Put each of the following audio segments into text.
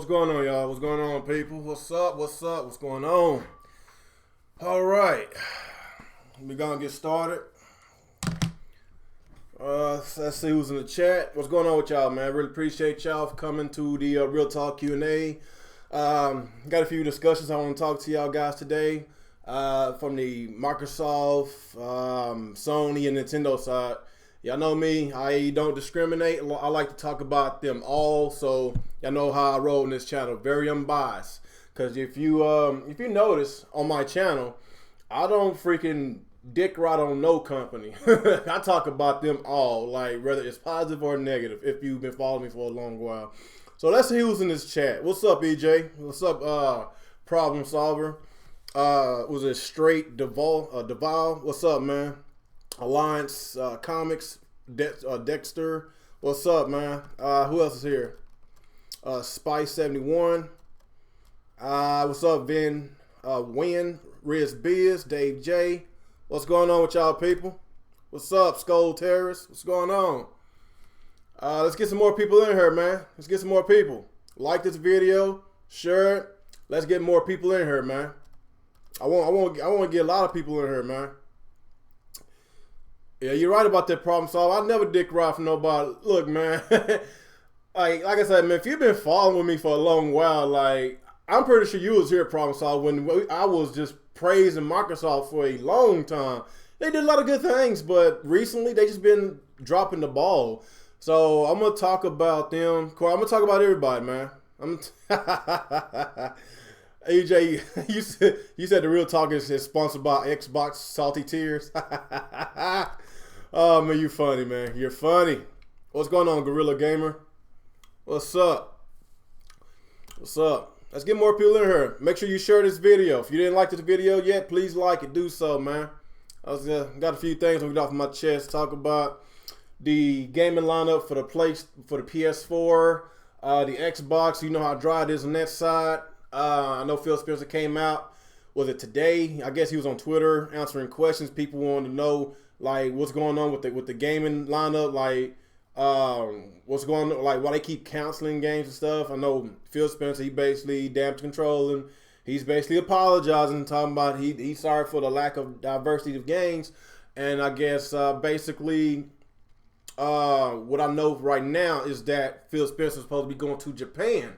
going on, y'all? What's going on, people? What's up? What's up? What's going on? All right. We're going to get started. Let's see who's in the chat. What's going on with y'all, man? I really appreciate y'all for coming to the Real Talk Q&A. Got a few discussions I want to talk to y'all guys today from the Microsoft, Sony, and Nintendo side. Y'all know me. I don't discriminate. I like to talk about them all. So y'all know how I roll in this channel. Very unbiased. Because if you notice on my channel, I don't freaking dick ride on no company. I talk about them all, like whether it's positive or negative. If you've been following me for a long while. So let's see who's in this chat. What's up, EJ? What's up, Problem Solver? Was it Straight Deval? What's up, man? Alliance Comics, Dexter. What's up, man? Who else is here? Spice71. What's up, Vin? Win, Riz Biz, Dave J. What's going on with y'all, people? What's up, Skull Terrorist? What's going on? Let's get some more people in here, man. Let's get some more people. Like this video, share it. Let's get more people in here, man. I want to get a lot of people in here, man. Yeah, you're right about that, Problem Solver. I never dick ride for nobody. Look, man. like I said, man, if you've been following me for a long while, like, I'm pretty sure you was here, Problem Solver, when I was just praising Microsoft for a long time. They did a lot of good things, but recently they just been dropping the ball. So I'm gonna talk about them. I'm gonna talk about everybody, man. AJ, you said the Real Talk is sponsored by Xbox Salty Tears. Oh man, you funny, man. You're funny. What's going on, Gorilla Gamer? What's up? What's up? Let's get more people in here. Make sure you share this video. If you didn't like this video yet, please like it. Do so, man. I got a few things I'm off my chest. Talk about the gaming lineup for the PS4, the Xbox. You know how dry it is on that side. I know Phil Spencer came out. Was it today? I guess he was on Twitter answering questions. People wanted to know like what's going on with the gaming lineup, like what's going on, like why they keep canceling games and stuff. I know Phil Spencer, he basically damage control and he's basically apologizing, talking about he's sorry for the lack of diversity of games. And I guess basically what I know right now is that Phil Spencer is supposed to be going to Japan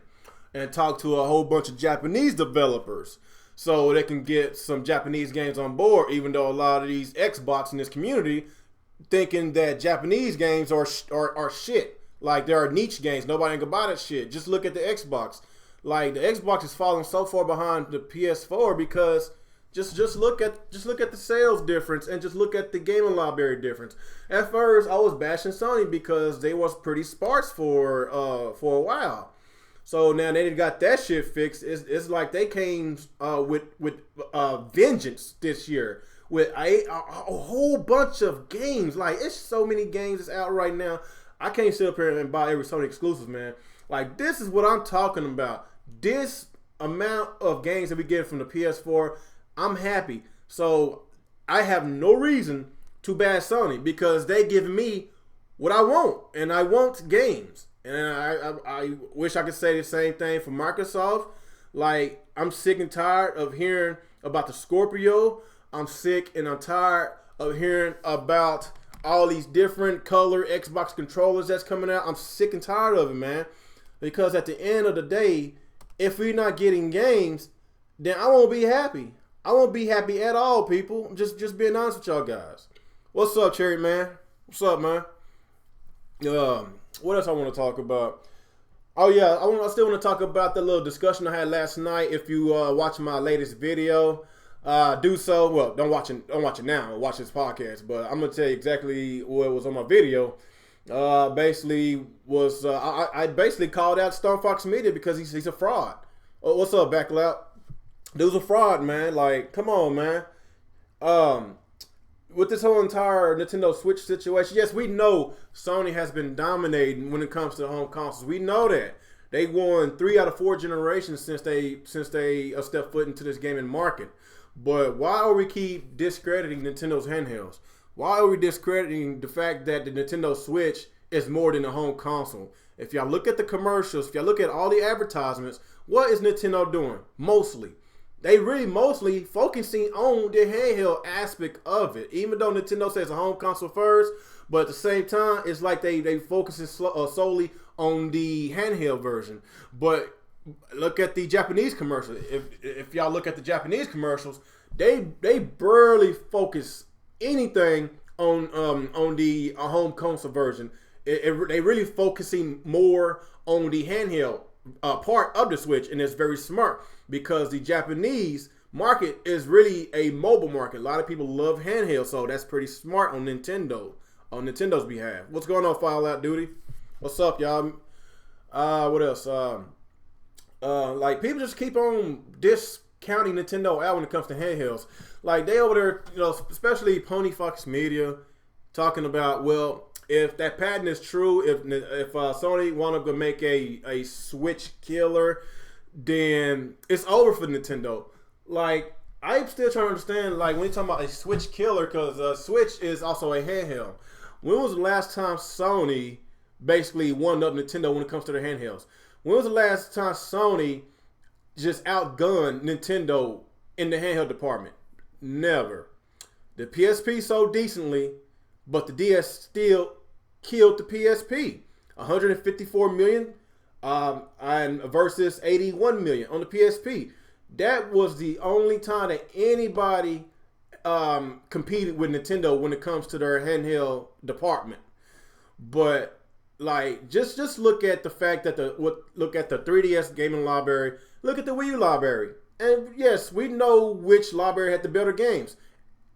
and talk to a whole bunch of Japanese developers so they can get some Japanese games on board, even though a lot of these Xbox in this community thinking that Japanese games are shit. Like, there are niche games. Nobody can buy that shit. Just look at the Xbox. Like, the Xbox is falling so far behind the PS4 because just look at the sales difference and just look at the gaming library difference. At first, I was bashing Sony because they was pretty sparse for a while. So now they got that shit fixed. It's like they came with vengeance this year with a whole bunch of games. Like, it's so many games that's out right now. I can't sit up here and buy every Sony exclusive, man. Like, this is what I'm talking about. This amount of games that we get from the PS4, I'm happy. So I have no reason to bash Sony because they give me what I want, and I want games. And I wish I could say the same thing for Microsoft. Like, I'm sick and tired of hearing about the Scorpio. I'm sick and I'm tired of hearing about all these different color Xbox controllers that's coming out. I'm sick and tired of it, man. Because at the end of the day, if we're not getting games, then I won't be happy. I won't be happy at all, people. I'm just being honest with y'all guys. What's up, Cherry Man? What's up, man? What else I want to talk about? Oh yeah, I still want to talk about the little discussion I had last night. If you watch my latest video, do so. Well, don't watch it now. Watch this podcast. But I'm gonna tell you exactly what was on my video. Basically was I basically called out Stone Fox Media because he's a fraud. Oh, what's up, Backlap? Dude's a fraud, man. Like, come on, man. With this whole entire Nintendo Switch situation, yes, we know Sony has been dominating when it comes to the home consoles. We know that. They won 3 out of 4 generations since they stepped foot into this gaming market. But why are we keep discrediting Nintendo's handhelds? Why are we discrediting the fact that the Nintendo Switch is more than a home console? if y'all look at the commercials, if y'all look at all the advertisements, what is Nintendo doing? Mostly. They really mostly focusing on the handheld aspect of it. Even though Nintendo says a home console first, but at the same time, it's like they focusing solely on the handheld version. But look at the Japanese commercials. If y'all look at the Japanese commercials, they barely focus anything on the home console version. They really focusing more on the handheld part of the Switch, and it's very smart because the Japanese market is really a mobile market. A lot of people love handheld, so that's pretty smart on Nintendo's behalf. What's going on, Fallout Duty? What's up, y'all? What else? Like, people just keep on discounting Nintendo out when it comes to handhelds. Like, they over there, especially Pony Fox Media, talking about, well, if that patent is true, if Sony want to make a Switch killer, then it's over for Nintendo. Like, I'm still trying to understand, like, when you're talking about a Switch killer, because Switch is also a handheld. When was the last time Sony basically won up Nintendo when it comes to their handhelds? When was the last time Sony just outgunned Nintendo in the handheld department? Never. The PSP sold decently, but the DS still killed the PSP. 154 million and versus 81 million on the PSP. That was the only time that anybody competed with Nintendo when it comes to their handheld department. But like, just look at the fact that look at the 3DS gaming library, look at the Wii U library, and yes, we know which library had the better games.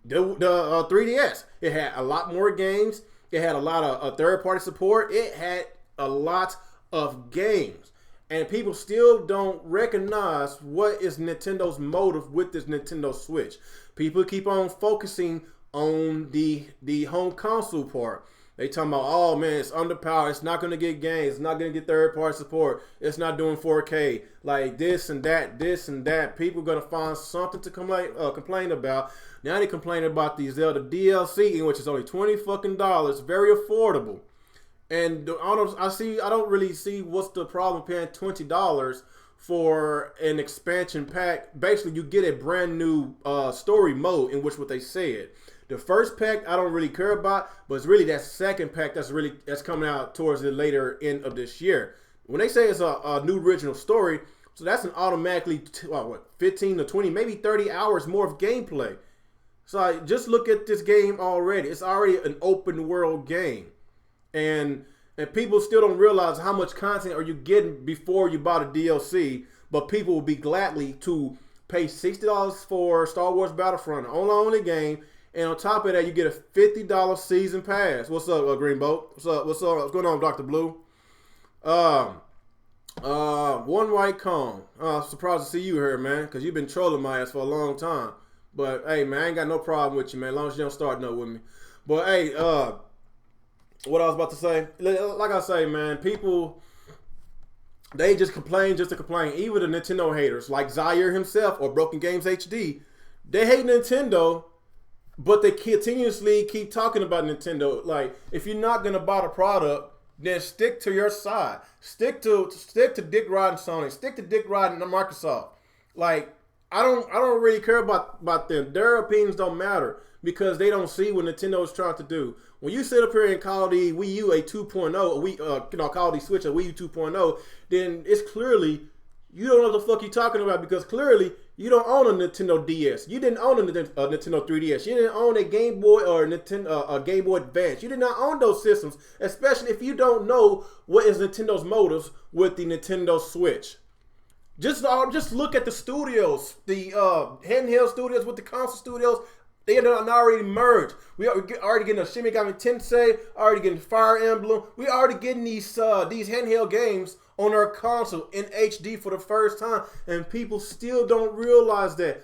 The 3DS, it had a lot more games. It had a lot of third-party support. It had a lot of games. And people still don't recognize what is Nintendo's motive with this Nintendo Switch. People keep on focusing on the home console part. They talking about, oh man, it's underpowered. It's not going to get games. It's not going to get third-party support. It's not doing 4K. Like this and that, this and that. People are going to find something to complain about. Now they complain about the Zelda DLC, which is only $20 very affordable. And I don't really see what's the problem paying $20 for an expansion pack. Basically, you get a brand new story mode in which what they said. The first pack I don't really care about, but it's really that second pack that's coming out towards the later end of this year. When they say it's a new original story, so that's an automatically 15 to 20, maybe 30 hours more of gameplay. So just look at this game already. It's already an open world game. And people still don't realize how much content are you getting before you buy the DLC, but people will be gladly to pay $60 for Star Wars Battlefront, only game, and on top of that, you get a $50 season pass. What's up, Greenboat? What's up? What's going on, Dr. Blue? One White Cone. Surprised to see you here, man, because you've been trolling my ass for a long time. But hey, man, I ain't got no problem with you, man, as long as you don't start no with me. But hey, what I was about to say, like I say, man, people, they just complain just to complain. Even the Nintendo haters, like Zaire himself or Broken Games HD, they hate Nintendo, but they continuously keep talking about Nintendo. Like, if you're not gonna buy the product, then stick to your side. Stick to Dick riding Sony. Stick to Dick riding Microsoft. Like, I don't really care about them. Their opinions don't matter because they don't see what Nintendo is trying to do. When you sit up here and call the Wii U a 2.0, call the Switch a Wii U 2.0, then it's clearly you don't know what the fuck you're talking about, because clearly you don't own a Nintendo DS. You didn't own a Nintendo 3DS. You didn't own a Game Boy or a Game Boy Advance. You did not own those systems, especially if you don't know what is Nintendo's motives with the Nintendo Switch. Just look at the studios, the handheld studios with the console studios. They are already merged. We are already getting a Shin Megami Tensei, already getting Fire Emblem. We already getting these handheld games on our console in HD for the first time, and people still don't realize that.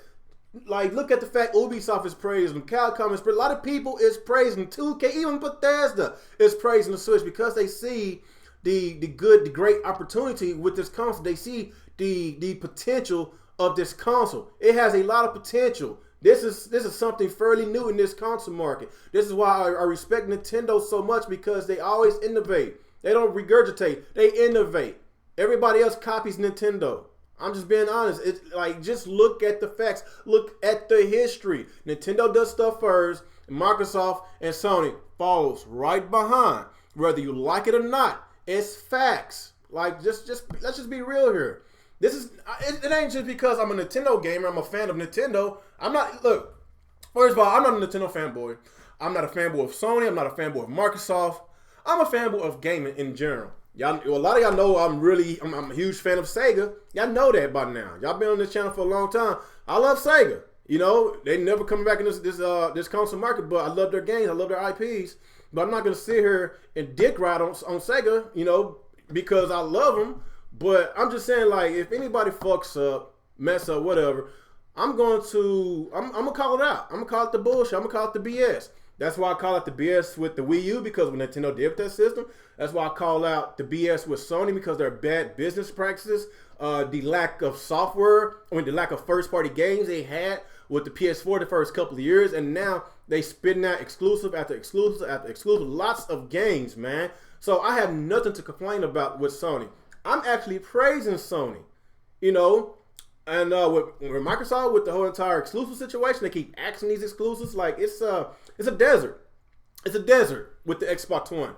Like, look at the fact Ubisoft is praising, Capcom is praising. A lot of people is praising 2K, even Bethesda is praising the Switch because they see the great opportunity with this console. They see the potential of this console. It has a lot of potential. This is something fairly new in this console market. This is why I respect Nintendo so much, because they always innovate. They don't regurgitate. They innovate. Everybody else copies Nintendo. I'm just being honest. It's like, just look at the facts. Look at the history. Nintendo does stuff first. Microsoft and Sony follows right behind. Whether you like it or not, it's facts. Like, let's just be real here. This is it ain't just because I'm a Nintendo gamer. I'm a fan of Nintendo. I'm not. Look, first of all, I'm not a Nintendo fanboy. I'm not a fanboy of Sony. I'm not a fanboy of Microsoft. I'm a fanboy of gaming in general. Y'all, a lot of y'all know I'm a huge fan of Sega. Y'all know that by now. Y'all been on this channel for a long time. I love Sega. You know, they never coming back in this console market, but I love their games. I love their IPs. But I'm not gonna sit here and dick ride on Sega, you know, because I love them. But I'm just saying, like, if anybody fucks up, mess up, whatever, I'm gonna call it out. I'm gonna call it the bullshit. I'm gonna call it the BS. That's why I call it the BS with the Wii U, because when Nintendo did that system. That's why I call out the BS with Sony, because they're bad business practices. The lack of software, the lack of first-party games they had with the PS4 the first couple of years, and now they spitting out exclusive after exclusive after exclusive, lots of games, man. So I have nothing to complain about with Sony. I'm actually praising Sony, you know. And with Microsoft, with the whole entire exclusive situation, they keep axing these exclusives. Like, it's a desert. It's a desert with the Xbox One.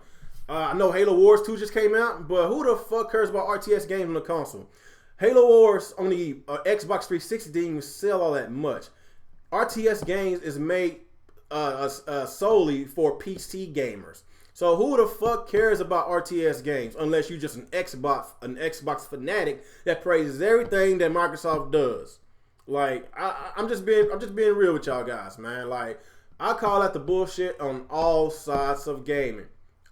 I know Halo Wars 2 just came out, but who the fuck cares about RTS games on the console? Halo Wars on the Xbox 360 didn't even sell all that much. RTS games is made solely for PC gamers. So who the fuck cares about RTS games unless you're just an Xbox fanatic that praises everything that Microsoft does? Like, I'm just being real with y'all guys, man. Like, I call that the bullshit on all sides of gaming.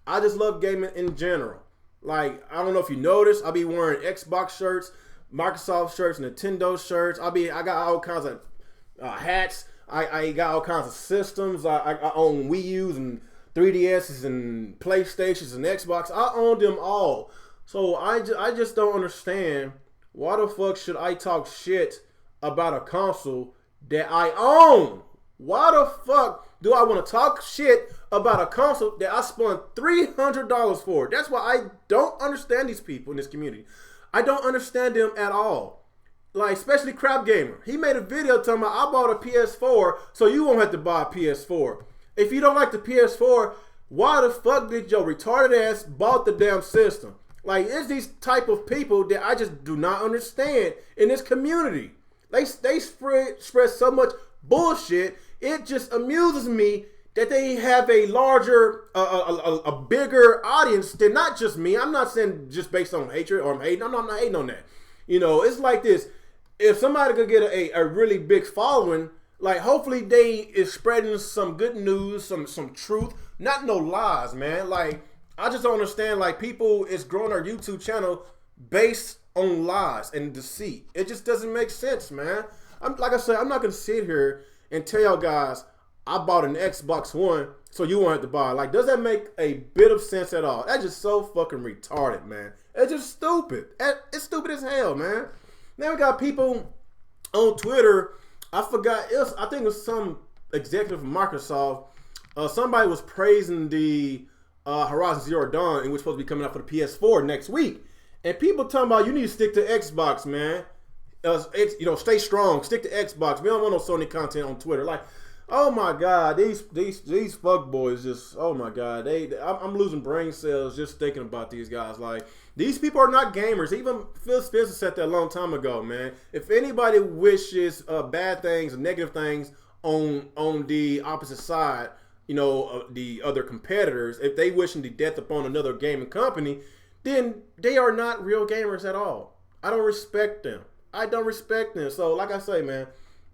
I just love gaming in general. Like, I don't know if you noticed, I be wearing Xbox shirts, Microsoft shirts, Nintendo shirts. I got all kinds of hats. I got all kinds of systems. I own Wii U's and 3DS's and PlayStations and Xbox. I own them all. So I just don't understand, why the fuck should I talk shit about a console that I own? Why the fuck do I want to talk shit about a console that I spent $300 for? That's why I don't understand these people in this community. I don't understand them at all. Like, especially Crap Gamer. He made a video telling me, I bought a PS4, so you won't have to buy a PS4. If you don't like the PS4, why the fuck did your retarded ass bought the damn system? Like, it's these type of people that I just do not understand in this community. They spread so much bullshit. It just amuses me that they have a larger, a bigger audience than not just me. I'm not saying just based on hatred or I'm hating. I'm not hating on that. You know, it's like this. If somebody could get a really big following, like, hopefully they is spreading some good news, some truth, not no lies, man. Like, I just don't understand, like, people is growing their YouTube channel based on lies and deceit. It just doesn't make sense, man. Like I said, I'm not gonna sit here and tell y'all guys I bought an Xbox One, so you won't have to buy it. Like, does that make a bit of sense at all? That's just so fucking retarded, man. It's just stupid. It's stupid as hell, man. Now we got people on Twitter. I forgot. I think it was some executive from Microsoft. Somebody was praising the Horizon Zero Dawn, which is supposed to be coming out for the PS4 next week. And people talking about, you need to stick to Xbox, man. You know, stay strong. Stick to Xbox. We don't want no Sony content on Twitter. Like, oh my God, these fuckboys just, oh my God, I'm losing brain cells just thinking about these guys. Like, these people are not gamers. Even Phil Spencer said that a long time ago, man. If anybody wishes bad things, negative things on the opposite side, you know, the other competitors, if they wishing the death upon another gaming company, then they are not real gamers at all. I don't respect them. I don't respect them. So, like I say, man,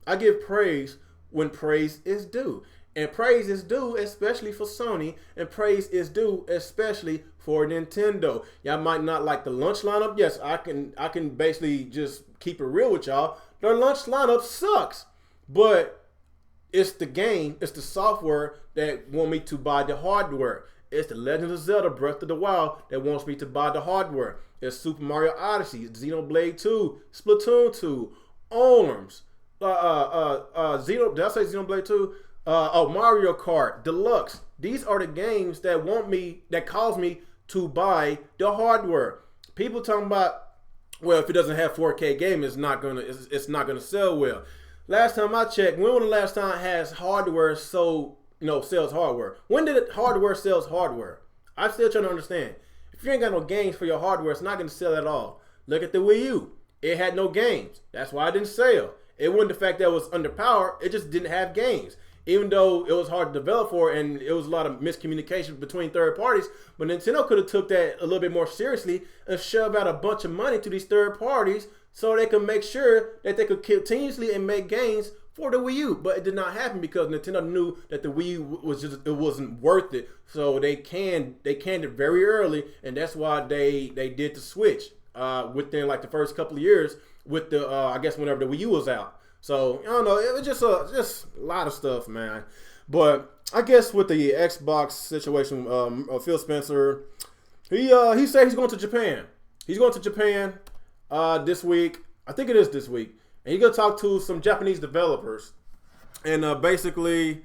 I give praise when praise is due. And praise is due especially for Sony, and praise is due especially for Nintendo. Y'all might not like the launch lineup. Yes, I can basically just keep it real with y'all. Their launch lineup sucks. But it's the game, it's the software that want me to buy the hardware. It's the Legend of Zelda Breath of the Wild that wants me to buy the hardware. It's Super Mario Odyssey, Xenoblade 2, Splatoon 2, ARMS, did I say Xenoblade 2? Mario Kart Deluxe. These are the games that cause me to buy the hardware. People talking about, well, if it doesn't have 4K game, it's not gonna sell well. Last time I checked, when was the last time has hardware sells hardware? When did hardware sells hardware? I'm still trying to understand. If you ain't got no games for your hardware, it's not gonna sell at all. Look at the Wii U. It had no games. That's why it didn't sell. It wasn't the fact that it was underpowered. It just didn't have games. Even though it was hard to develop for, and it was a lot of miscommunication between third parties, but Nintendo could have took that a little bit more seriously and shoved out a bunch of money to these third parties so they could make sure that they could continuously and make games for the Wii U. But it did not happen because Nintendo knew that the Wii U wasn't worth it, so they canned it very early, and that's why they did the Switch within like the first couple of years with the I guess whenever the Wii U was out. So, I don't know, it was just a lot of stuff, man. But I guess with the Xbox situation, Phil Spencer, he said he's going to Japan. He's going to Japan this week. I think it is this week. And he's going to talk to some Japanese developers. And basically,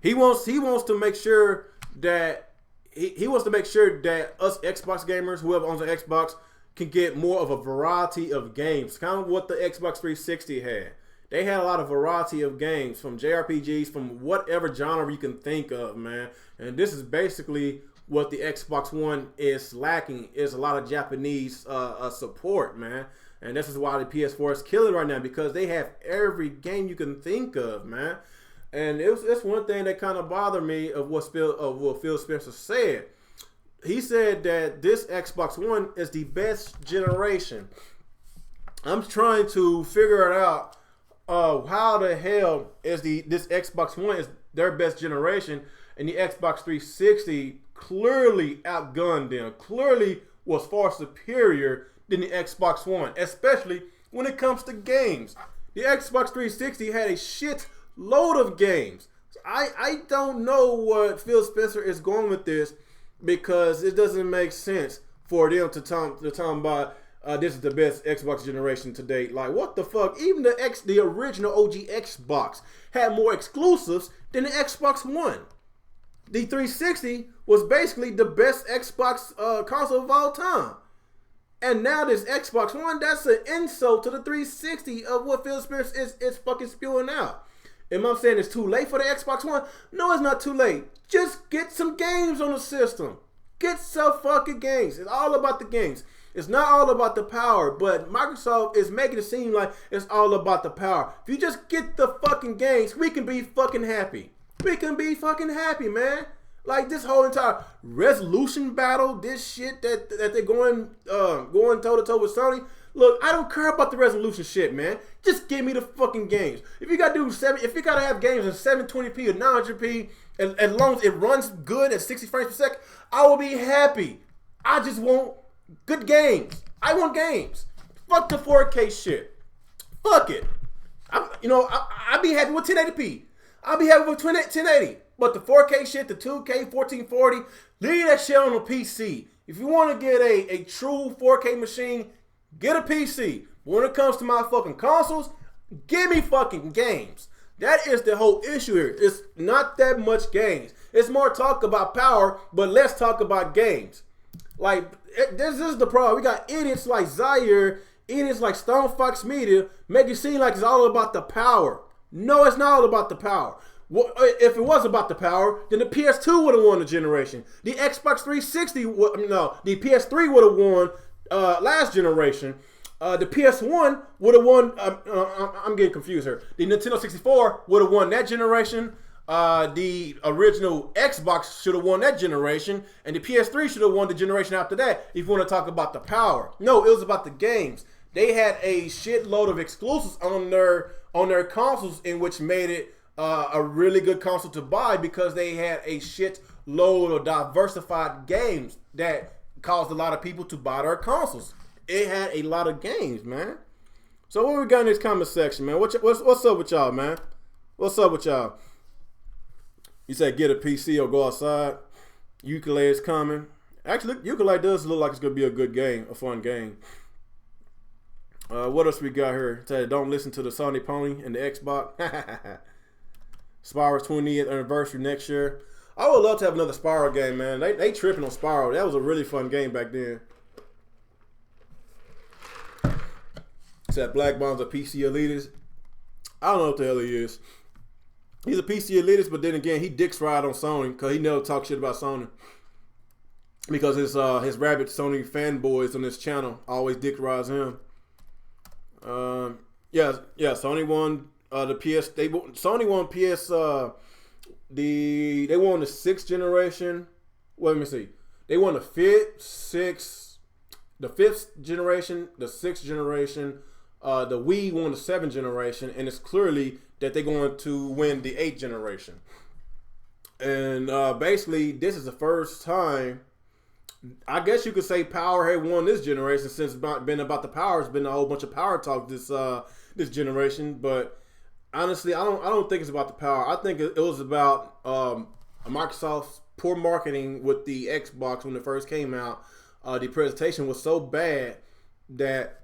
he wants to make sure that he wants to make sure that us Xbox gamers, whoever owns an Xbox, can get more of a variety of games. Kind of what the Xbox 360 had. They had a lot of variety of games, from JRPGs, from whatever genre you can think of, man. And this is basically what the Xbox One is lacking, is a lot of Japanese support, man. And this is why the PS4 is killing right now, because they have every game you can think of, man. And it's one thing that kind of bothered me of what Phil Spencer said. He said that this Xbox One is the best generation. I'm trying to figure it out. How the hell is this Xbox One is their best generation, and the Xbox 360 clearly outgunned them, clearly was far superior than the Xbox One, especially when it comes to games. The Xbox 360 had a shit load of games. I don't know what Phil Spencer is going with this, because it doesn't make sense for them to talk about this is the best Xbox generation to date. Like, what the fuck? Even the original OG Xbox had more exclusives than the Xbox One. The 360 was basically the best Xbox console of all time. And now this Xbox One, that's an insult to the 360 of what Phil Spencer is fucking spewing out. Am I saying it's too late for the Xbox One? No, it's not too late. Just get some games on the system. Get some fucking games. It's all about the games. It's not all about the power, but Microsoft is making it seem like it's all about the power. If you just get the fucking games, we can be fucking happy. We can be fucking happy, man. Like, this whole entire resolution battle, this shit that they're going toe to toe with Sony. Look, I don't care about the resolution shit, man. Just give me the fucking games. If you gotta have games in 720p or 900p, as long as it runs good at 60 frames per second, I will be happy. I just want good games. I want games. Fuck the 4K shit. Fuck it. I'll be happy with 1080p. I'll be happy with 1080. But the 4K shit, the 2K, 1440, leave that shit on a PC. If you want to get a true 4K machine, get a PC. But when it comes to my fucking consoles, give me fucking games. That is the whole issue here. It's not that much games. It's more talk about power, but let's talk about games. Like, this is the problem. We got idiots like Zaire, idiots like Stone Fox Media, make it seem like it's all about the power. No, it's not all about the power. If it was about the power, then the PS2 would have won the generation. The Xbox 360, the PS3 would have won last generation. The PS1 would have won, I'm getting confused here. The Nintendo 64 would have won that generation. The original Xbox should have won that generation, and the PS3 should have won the generation after that, if you want to talk about the power. No, it was about the games. They had a shitload of exclusives on their consoles, in which made it a really good console to buy, because they had a shit load of diversified games that caused a lot of people to buy their consoles. It had a lot of games, man. So what we got in this comment section, man? What's up with y'all, man? What's up with y'all? You said get a PC or go outside. Ukulele is coming. Actually, Ukulele does look like it's going to be a good game, a fun game. What else we got here? Say, don't listen to the Sony Pony and the Xbox. Spyro's 20th anniversary next year. I would love to have another Spyro game, man. They tripping on Spyro. That was a really fun game back then. It's that Black Bomb's a PC elitist. I don't know what the hell he is. He's a PC elitist, but then again, he dicks ride on Sony because he never talk shit about Sony. Because his rabid Sony fanboys on this channel always dick rides him. Yeah. Sony won the PS. Sony won PS. They won the 6th generation. Well, let me see. They won the 5th, 6th, the 5th generation, the 6th generation. The Wii won the 7th generation, and it's clearly that they're going to win the 8th generation. And basically, this is the first time. I guess you could say Power had won this generation since it's been about the Power. It's been a whole bunch of Power talk this generation, but honestly, I don't think it's about the Power. I think it was about Microsoft's poor marketing with the Xbox when it first came out. The presentation was so bad that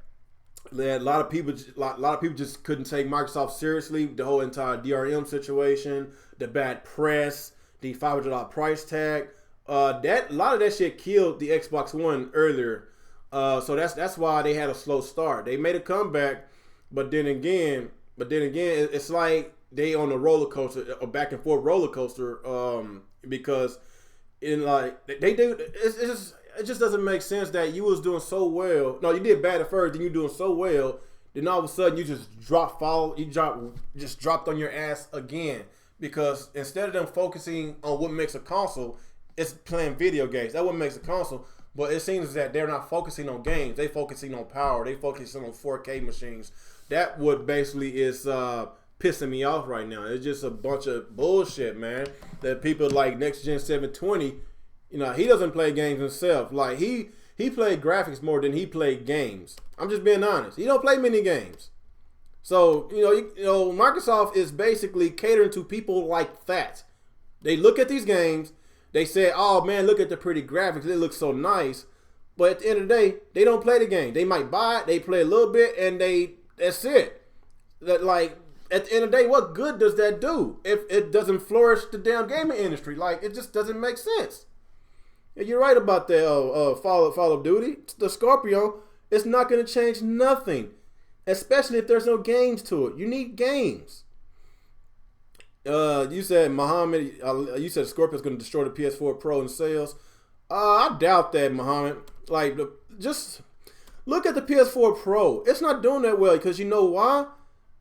a lot of people just couldn't take Microsoft seriously. The whole entire DRM situation, the bad press, the $500 price tag. A lot of that shit killed the Xbox One earlier. So that's why they had a slow start. They made a comeback, but then again, it's like they on a roller coaster, a back and forth roller coaster. Because in like they do, it just doesn't make sense that you was doing so well. No, you did bad at first, then you doing so well, then all of a sudden you just dropped on your ass again. Because instead of them focusing on what makes a console, it's playing video games. That's what makes a console. But it seems that they're not focusing on games. They focusing on power. They focusing on 4K machines. That what basically is pissing me off right now. It's just a bunch of bullshit, man. That people like Next Gen 720, he doesn't play games himself. Like he played graphics more than he played games. I'm just being honest. He don't play many games. So Microsoft is basically catering to people like that. They look at these games. They say, oh man, look at the pretty graphics. They look so nice. But at the end of the day, they don't play the game. They might buy it, they play a little bit, and that's it. Like, at the end of the day, what good does that do if it doesn't flourish the damn gaming industry? Like, it just doesn't make sense. And you're right about that Call of Duty. The Scorpio, it's not going to change nothing. Especially if there's no games to it. You need games. You said Muhammad. You said Scorpio's going to destroy the PS4 Pro in sales. I doubt that, Muhammad. Like, just look at the PS4 Pro. It's not doing that well because you know why?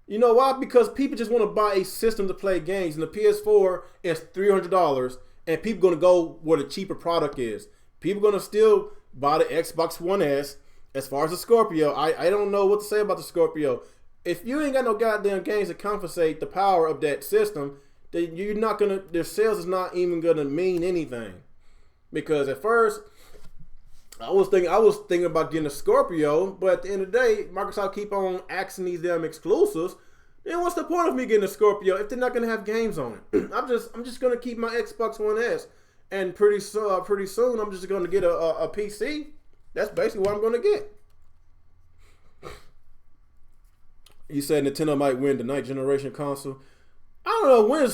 You know why? Because people just want to buy a system to play games, and the PS4 is $300, and people going to go where the cheaper product is. People going to still buy the Xbox One S. As far as the Scorpio, I don't know what to say about the Scorpio. If you ain't got no goddamn games to compensate the power of that system, then you're not gonna. Their sales is not even gonna mean anything. Because at first, I was thinking about getting a Scorpio, but at the end of the day, Microsoft keep on axing these damn exclusives. Then what's the point of me getting a Scorpio if they're not gonna have games on it? I'm just gonna keep my Xbox One S, and pretty soon I'm just gonna get a PC. That's basically what I'm gonna get. You said Nintendo might win the 9th generation console. I don't know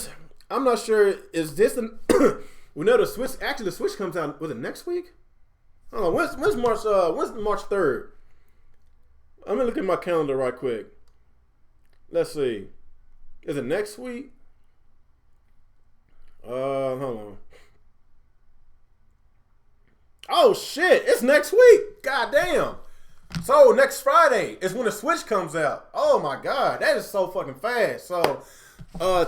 I'm not sure. Is this we know the Switch? Actually, the Switch comes out. Was it next week? I don't know. When's March? When's March 3rd? I'm gonna look at my calendar right quick. Let's see. Is it next week? Hold on. Oh shit! It's next week. God damn. So next Friday is when the Switch comes out. Oh my god, that is so fucking fast. So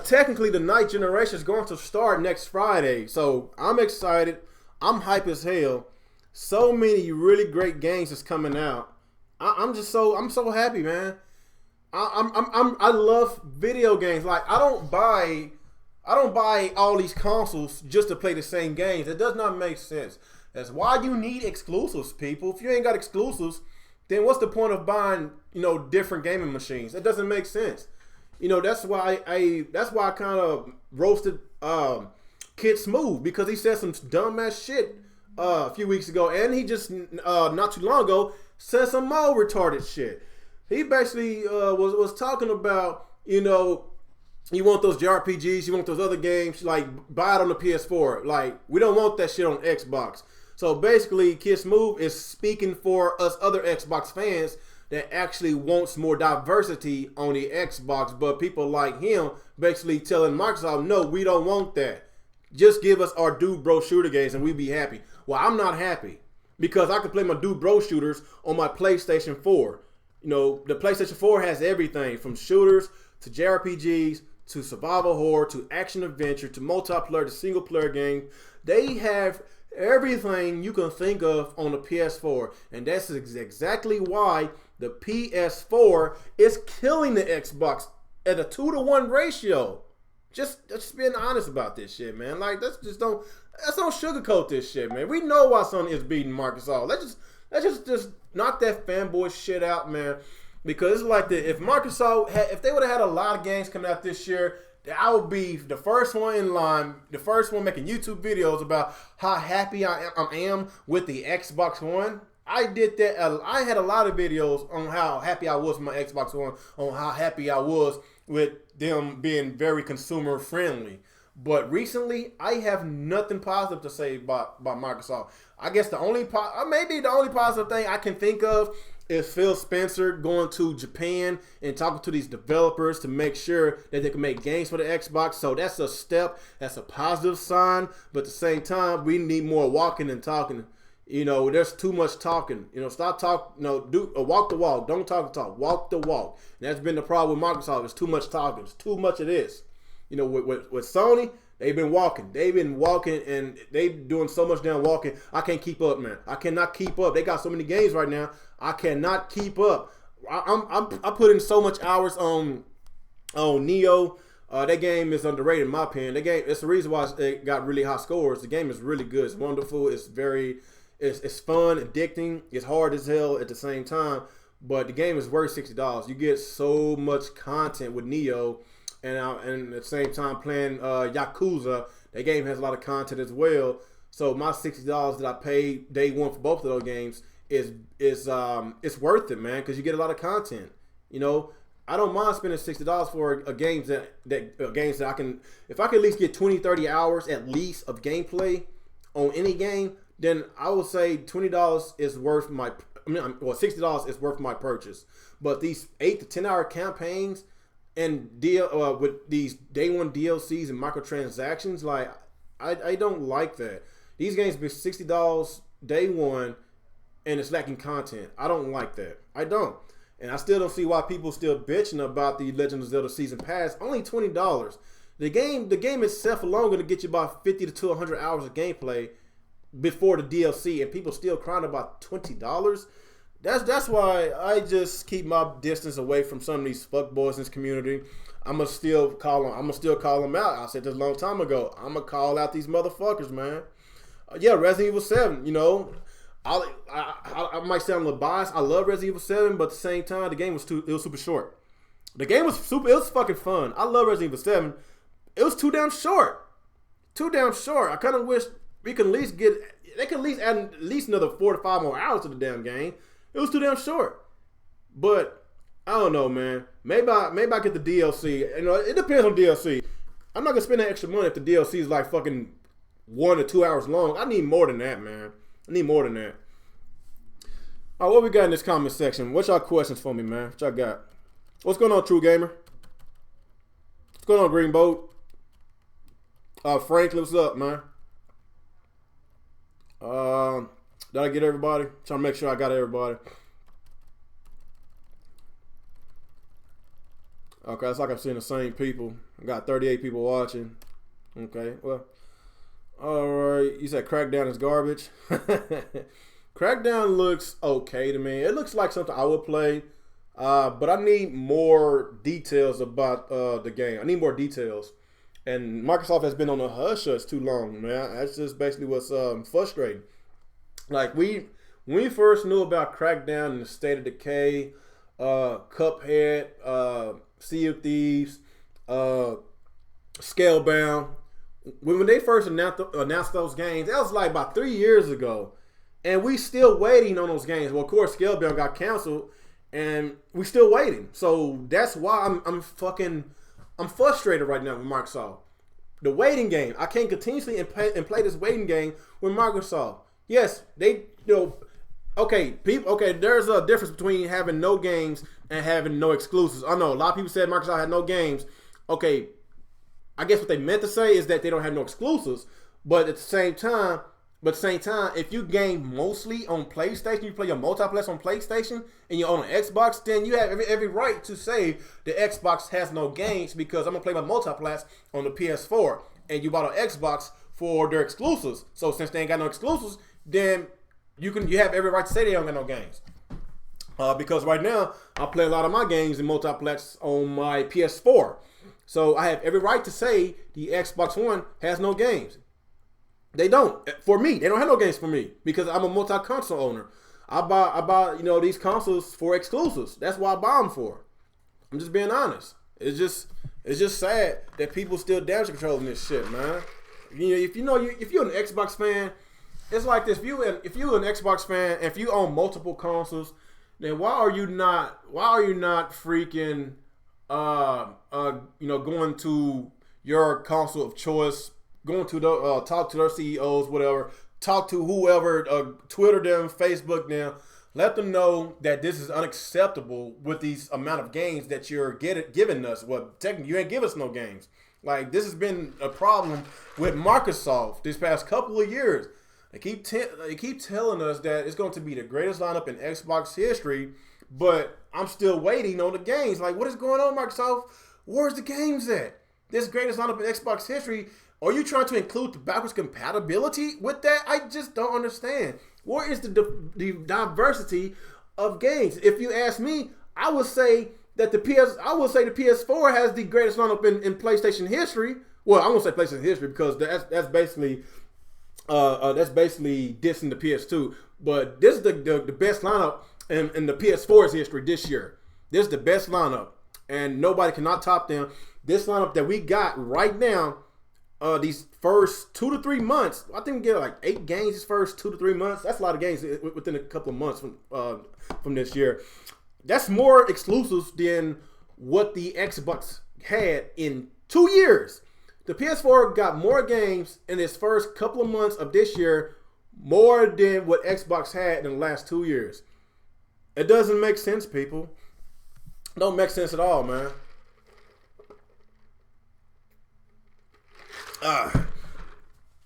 technically the 9th generation is going to start next Friday. So I'm excited. I'm hype as hell. So many really great games is coming out. I'm so happy, man. I love video games. Like I don't buy all these consoles just to play the same games. It does not make sense. That's why you need exclusives, people. If you ain't got exclusives, then what's the point of buying, different gaming machines? It doesn't make sense. That's why I kind of roasted Kid Smooth, because he said some dumbass shit a few weeks ago, and he just not too long ago said some more retarded shit. He basically was talking about You want those JRPGs, you want those other games, like buy it on the PS4. Like, we don't want that shit on Xbox. So basically, Kiss Move is speaking for us other Xbox fans that actually wants more diversity on the Xbox, but people like him basically telling Microsoft, no, we don't want that. Just give us our Dude Bro shooter games and we be happy. Well, I'm not happy because I can play my Dude Bro shooters on my PlayStation 4. You know, the PlayStation 4 has everything from shooters to JRPGs to survival horror to action adventure to multiplayer to single player game. They have everything you can think of on the PS4, and that's exactly why the PS4 is killing the Xbox at a 2-to-1 ratio. Just being honest about this shit, man. Like, let's don't sugarcoat this shit, man. We know why Sony is beating Microsoft. Let's just knock that fanboy shit out, man. Because it's like if Microsoft if they would have had a lot of games coming out this year, I would be the first one in line, the first one making YouTube videos about how happy I am with the Xbox One. I did that. I had a lot of videos on how happy I was with my Xbox One, on how happy I was with them being very consumer friendly. But recently, I have nothing positive to say about Microsoft. I guess maybe the only positive thing I can think of is Phil Spencer going to Japan and talking to these developers to make sure that they can make games for the Xbox. So that's a step. That's a positive sign. But at the same time, we need more walking and talking. You know, there's too much talking. You know, stop talking. No, walk the walk. Don't talk the talk. Walk the walk. And that's been the problem with Microsoft. It's too much talking. It's too much of this. You know, with Sony, they've been walking. They've been walking, and they doing so much damn walking. I can't keep up, man. I cannot keep up. They got so many games right now. I cannot keep up. I put in so much hours on Neo. That game is underrated in my opinion. It's the reason why it got really high scores. The game is really good. It's wonderful. It's fun, addicting. It's hard as hell at the same time. But the game is worth $60. You get so much content with Neo. And at the same time playing Yakuza, that game has a lot of content as well. So my $60 that I paid day one for both of those games is worth it, man, because you get a lot of content. You know, I don't mind spending $60 for games that I can, if I can at least get 20-30 hours at least of gameplay on any game, then I would say $20 is worth my. $60 is worth my purchase. But these 8 to 10 hour campaigns and with these day one DLCs and microtransactions, like I don't like that. These games be $60 day one, and it's lacking content. I don't like that. I don't, and I still don't see why people still bitching about the Legend of Zelda Season Pass. Only $20. The game itself alone going to get you about 50 to 100 hours of gameplay before the DLC, and people still crying about $20. That's why I just keep my distance away from some of these fuckboys in this community. I'm gonna still call them out. I said this a long time ago. I'm gonna call out these motherfuckers, man. Yeah, Resident Evil 7. You know, I might sound a little biased. I love Resident Evil 7, but at the same time, the game was super short. The game was super. It was fucking fun. I love Resident Evil 7. It was too damn short. Too damn short. I kind of wish we could at least they could at least add at least another 4 to 5 more hours to the damn game. It was too damn short. But I don't know, man. Maybe I get the DLC. You know, it depends on DLC. I'm not gonna spend that extra money if the DLC is like fucking 1 to 2 hours long. I need more than that, man. I need more than that. All right, what we got in this comment section? What's y'all questions for me, man? What y'all got? What's going on, True Gamer? What's going on, Green Boat? Franklin, what's up, man? Did I get everybody? Trying to make sure I got everybody. Okay, it's like I'm seeing the same people. I got 38 people watching. Okay, well. Alright, you said Crackdown is garbage. Crackdown looks okay to me. It looks like something I would play. But I need more details about the game. I need more details. And Microsoft has been on the hush-hush too long, man. That's just basically what's frustrating. Like, when we first knew about Crackdown and the State of Decay, Cuphead, Sea of Thieves, Scalebound, when they first announced those games, that was like about 3 years ago. And we still waiting on those games. Well, of course, Scalebound got canceled, and we still waiting. So that's why I'm frustrated right now with Microsoft. The waiting game. I can't continuously play this waiting game with Microsoft. Yes, they okay, people. Okay, there's a difference between having no games and having no exclusives. I know a lot of people said Microsoft had no games. Okay, I guess what they meant to say is that they don't have no exclusives. But at the same time, if you game mostly on PlayStation, you play your multiplayer on PlayStation, and you own an Xbox, then you have every right to say the Xbox has no games because I'm gonna play my multiplayer on the PS4, and you bought an Xbox for their exclusives. So since they ain't got no exclusives, then you have every right to say they don't got no games. Because right now I play a lot of my games in multiplex on my PS4, so I have every right to say the Xbox One has no games. They don't. For me, they don't have no games for me because I'm a multi-console owner. I buy these consoles for exclusives. That's why I buy them for. I'm just being honest. It's just sad that people still damage controlling this shit, man. If you're an Xbox fan, it's like this. If you're an Xbox fan, if you own multiple consoles, then why are you not freaking going to your console of choice, going to talk to their CEOs, whatever, talk to whoever, Twitter them, Facebook them, let them know that this is unacceptable with these amount of games that you're giving us. Well, technically, you ain't give us no games. Like, this has been a problem with Microsoft this past couple of years. They keep telling us that it's going to be the greatest lineup in Xbox history, but I'm still waiting on the games. Like, what is going on, Microsoft? Where's the games at? This greatest lineup in Xbox history. Are you trying to include the backwards compatibility with that? I just don't understand. Where is the diversity of games? If you ask me, I would say that the PS4 has the greatest lineup in PlayStation history. Well, I won't say PlayStation history because that's basically dissing the PS2. But this is the best lineup in the PS4's history this year. This is the best lineup, and nobody cannot top them. This lineup that we got right now. These first 2 to 3 months, I think we get like 8 games these first 2 to 3 months. That's a lot of games within a couple of months from this year. That's more exclusives than what the Xbox had in 2 years. The PS4 got more games in its first couple of months of this year, more than what Xbox had in the last 2 years. It doesn't make sense, people. It don't make sense at all, man.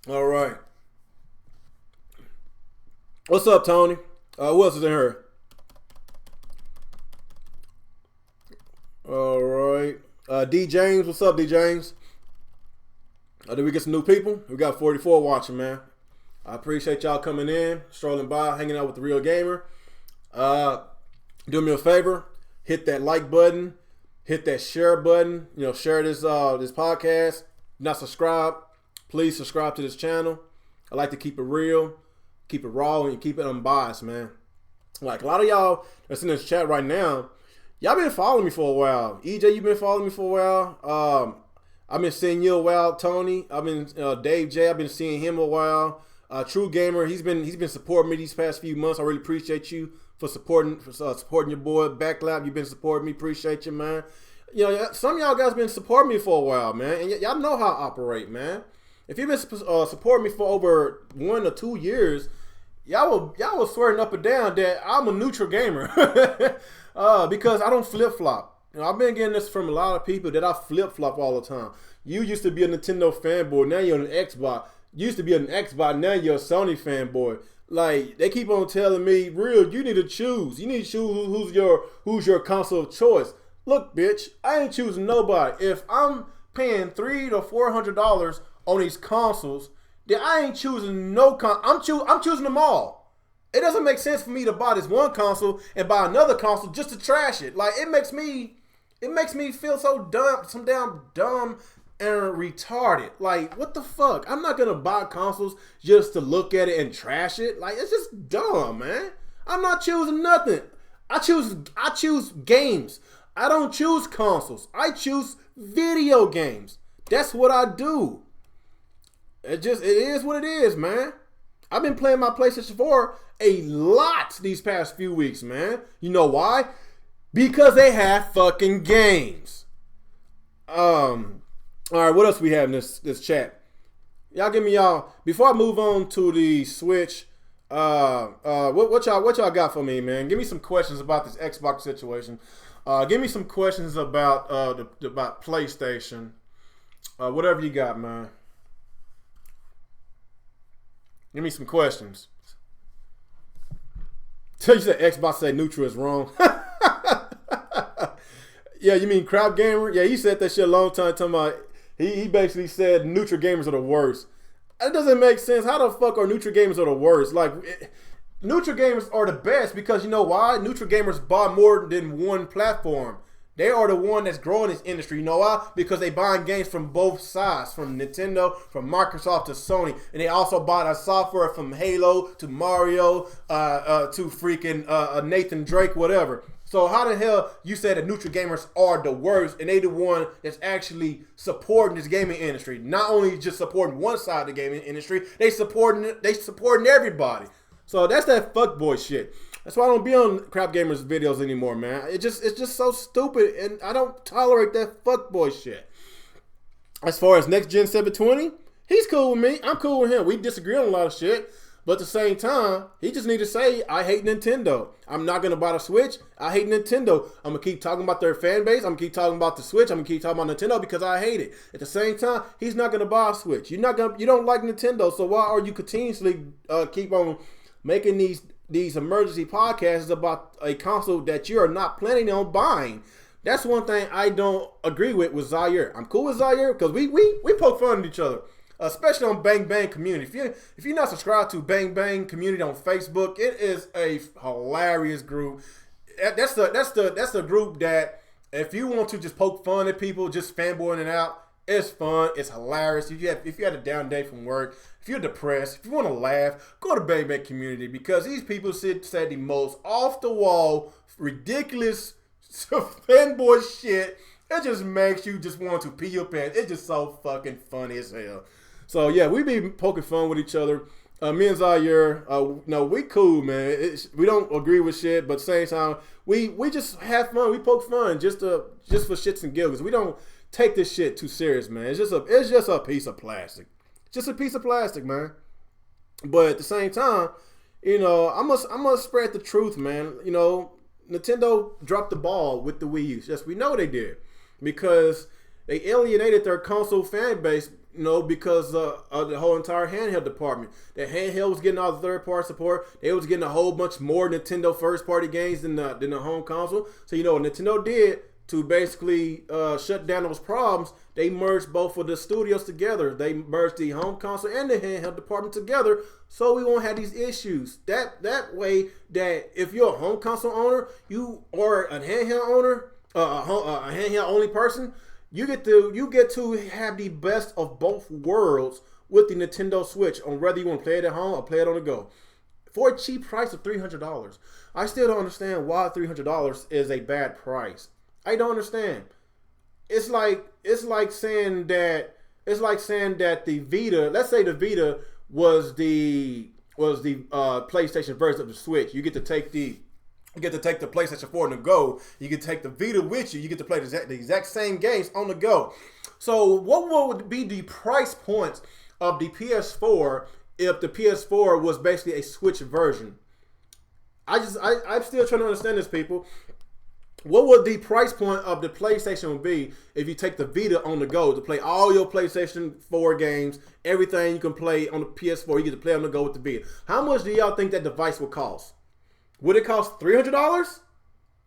All right. What's up, Tony? Who else is in here? All right. D James, what's up, D James? Did we get some new people? We got 44 watching, man. I appreciate y'all coming in, strolling by, hanging out with the Real Gamer. Do me a favor, hit that like button, hit that share button. Share this podcast. Not subscribed, please subscribe to this channel. I like to keep it real, keep it raw, and keep it unbiased, man. Like a lot of y'all that's in this chat right now, y'all been following me for a while. EJ, you've been following me for a while. I've been seeing you a while, Tony. I've been Dave J. I've been seeing him a while. True Gamer, he's been supporting me these past few months. I really appreciate you for supporting your boy. Backlap, you've been supporting me. Appreciate you, man. Some of y'all guys been supporting me for a while, man, and y'all know how I operate, man. If you've been supporting me for over 1 or 2 years, y'all was swearing up and down that I'm a neutral gamer because I don't flip flop. I've been getting this from a lot of people that I flip flop all the time. You used to be a Nintendo fanboy, now you're an Xbox. You used to be an Xbox, now you're a Sony fanboy. Like, they keep on telling me, Real, you need to choose. You need to choose who's your console of choice. Look, bitch, I ain't choosing nobody. If I'm paying $300 to $400 on these consoles, then I ain't choosing no I'm choosing them all. It doesn't make sense for me to buy this one console and buy another console just to trash it. Like, it makes me feel so damn dumb and retarded. Like, what the fuck? I'm not gonna buy consoles just to look at it and trash it. Like, it's just dumb, man. I'm not choosing nothing. I choose games. I don't choose consoles. I choose video games. That's what I do. It is what it is, man. I've been playing my PlayStation 4 a lot these past few weeks, man. You know why? Because they have fucking games. All right, what else we have in this chat? Y'all give me y'all before I move on to the Switch. What y'all got for me, man? Give me some questions about this Xbox situation. Give me some questions about about PlayStation. Whatever you got, man. Give me some questions. So you said Xbox said neutral is wrong. Yeah, you mean Crowd Gamer? Yeah, he said that shit a long time. Talking about he basically said neutral gamers are the worst. That doesn't make sense. How the fuck are neutral gamers are the worst? Like, neutral gamers are the best because you know why? Neutral gamers buy more than one platform. They are the one that's growing this industry. You know why? Because they buying games from both sides, from Nintendo, from Microsoft to Sony, and they also buy the software from Halo to Mario to freaking Nathan Drake, whatever. So how the hell you say that neutral gamers are the worst and they the one that's actually supporting this gaming industry? Not only just supporting one side of the gaming industry, they supporting everybody. So that's that fuckboy shit. That's why I don't be on Crap Gamers videos anymore, man. It's just so stupid, and I don't tolerate that fuckboy shit. As far as Next Gen 720, he's cool with me. I'm cool with him. We disagree on a lot of shit. But at the same time, he just need to say, I hate Nintendo. I'm not going to buy the Switch. I hate Nintendo. I'm going to keep talking about their fan base. I'm going to keep talking about the Switch. I'm going to keep talking about Nintendo because I hate it. At the same time, he's not going to buy a Switch. You don't like Nintendo, so why are you continuously keep on making these emergency podcasts about a console that you are not planning on buying? That's one thing I don't agree with Zaire. I'm cool with Zaire because we poke fun at each other. Especially on Bang Bang Community. If you're not subscribed to Bang Bang Community on Facebook, it is a hilarious group. That's the group that if you want to just poke fun at people, just fanboying it out, it's fun, it's hilarious. If you had a down day from work, if you're depressed, if you want to laugh, go to Bang Bang Community because these people say the most off the wall, ridiculous fanboy shit. It just makes you just want to pee your pants. It's just so fucking funny as hell. So yeah, we be poking fun with each other. Me and Zaire, no, we cool, man. We don't agree with shit, but at the same time, we just have fun. We poke fun just for shits and giggles. We don't take this shit too serious, man. It's just a piece of plastic. Just a piece of plastic, man. But at the same time, you know, I must spread the truth, man. You know, Nintendo dropped the ball with the Wii U. Yes, we know they did because they alienated their console fan base. You know, because of the whole entire handheld department. The handheld was getting all the third-party support. They was getting a whole bunch more Nintendo first-party games than the home console. So, you know, what Nintendo did to basically shut down those problems, they merged both of the studios together. They merged the home console and the handheld department together so we won't have these issues. That way that if you're a home console owner, you or a handheld owner, a handheld-only person, you get to have the best of both worlds with the Nintendo Switch on whether you want to play it at home or play it on the go. For a cheap price of $300. I still don't understand why $300 is a bad price. I don't understand. It's like saying that the Vita, let's say the Vita was the PlayStation version of the Switch. You get to take the PlayStation 4 on the go. You can take the Vita with you. You get to play the exact same games on the go. So what would be the price points of the PS4 if the PS4 was basically a Switch version? I'm still trying to understand this, people. What would the price point of the PlayStation be if you take the Vita on the go to play all your PlayStation 4 games, everything you can play on the PS4, you get to play on the go with the Vita? How much do y'all think that device will cost? Would it cost $300?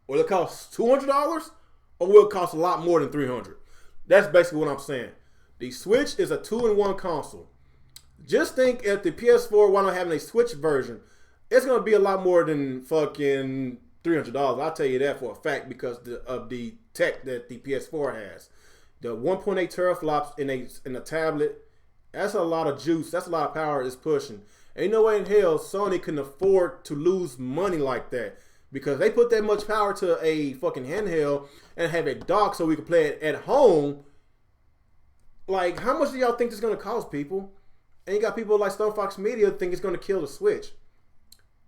Will it cost $200? Or will it cost a lot more than $300? That's basically what I'm saying. The Switch is a 2-in-1 console. Just think if the PS4 wound up having a Switch version, it's going to be a lot more than fucking $300. I'll tell you that for a fact because of the tech that the PS4 has. The 1.8 teraflops in a tablet, that's a lot of juice. That's a lot of power it's pushing. Ain't no way in hell Sony can afford to lose money like that because they put that much power to a fucking handheld and have it dock so we can play it at home. Like, how much do y'all think this is going to cost, people? And you got people like Stone Fox Media think it's going to kill the Switch.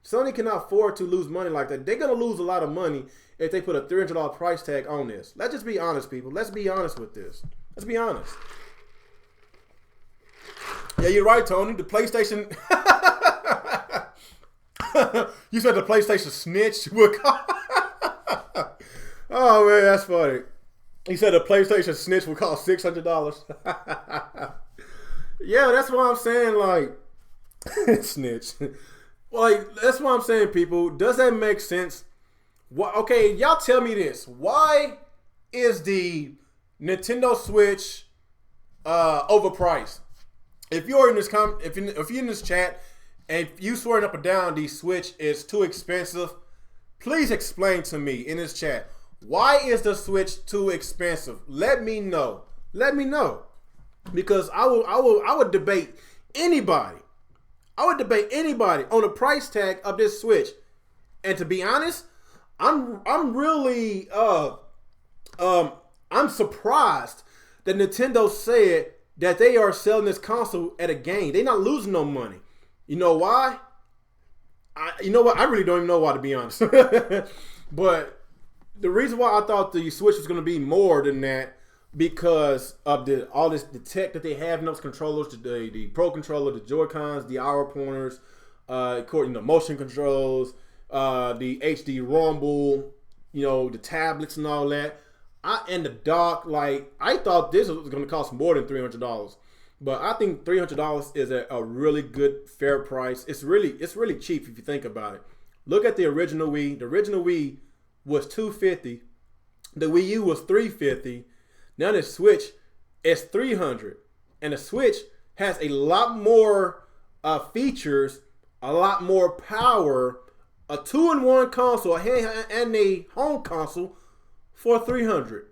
Sony cannot afford to lose money like that. They're gonna lose a lot of money if they put a $300 price tag on this. Let's just be honest, people. Let's be honest with this. Let's be honest. Yeah, you're right, Tony. The PlayStation. You said the PlayStation snitch would cost. Oh man, that's funny. He said the PlayStation snitch would cost $600. Yeah, that's what I'm saying. Like, snitch. Like, that's what I'm saying, people. Does that make sense? Okay, y'all tell me this. Why is the Nintendo Switch overpriced? If you're in this if you're in this chat and if you swearing up and down the Switch is too expensive, please explain to me in this chat. Why is the Switch too expensive? Let me know. Let me know. Because I would debate anybody. I would debate anybody on the price tag of this Switch. And to be honest, I'm really I'm surprised that Nintendo said that they are selling this console at a gain. They're not losing no money. You know why? You know what? I really don't even know why, to be honest. But the reason why I thought the Switch was going to be more than that, because of the tech that they have in those controllers, the Pro Controller, the Joy-Cons, the hour pointers, motion controls, the HD Rumble, the tablets and all that. And the dock, I thought this was going to cost more than $300, but I think $300 is a really good, fair price. It's really cheap if you think about it. Look at the original Wii. The original Wii was $250. The Wii U was $350. Now the Switch is $300, and the Switch has a lot more features, a lot more power, a 2-in-1 console, and a home console for $300.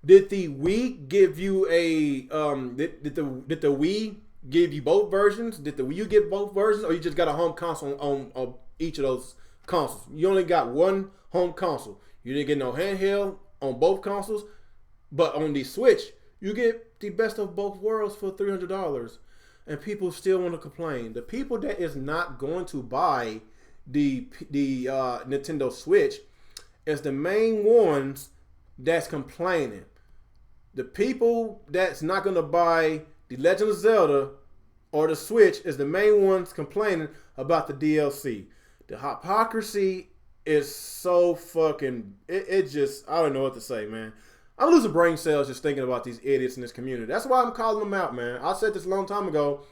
Did the Wii give you a did the Wii give you both versions? Did the Wii U give both versions, or you just got a home console on each of those consoles? You only got one home console. You didn't get no handheld on both consoles, but on the Switch, you get the best of both worlds for $300, and people still want to complain. The people that is not going to buy the Nintendo Switch is the main ones that's complaining. The people that's not going to buy the Legend of Zelda or the Switch is the main ones complaining about the DLC. The hypocrisy is so fucking, it just, I don't know what to say, man. I'm losing brain cells just thinking about these idiots in this community. That's why I'm calling them out, man. I said this a long time ago.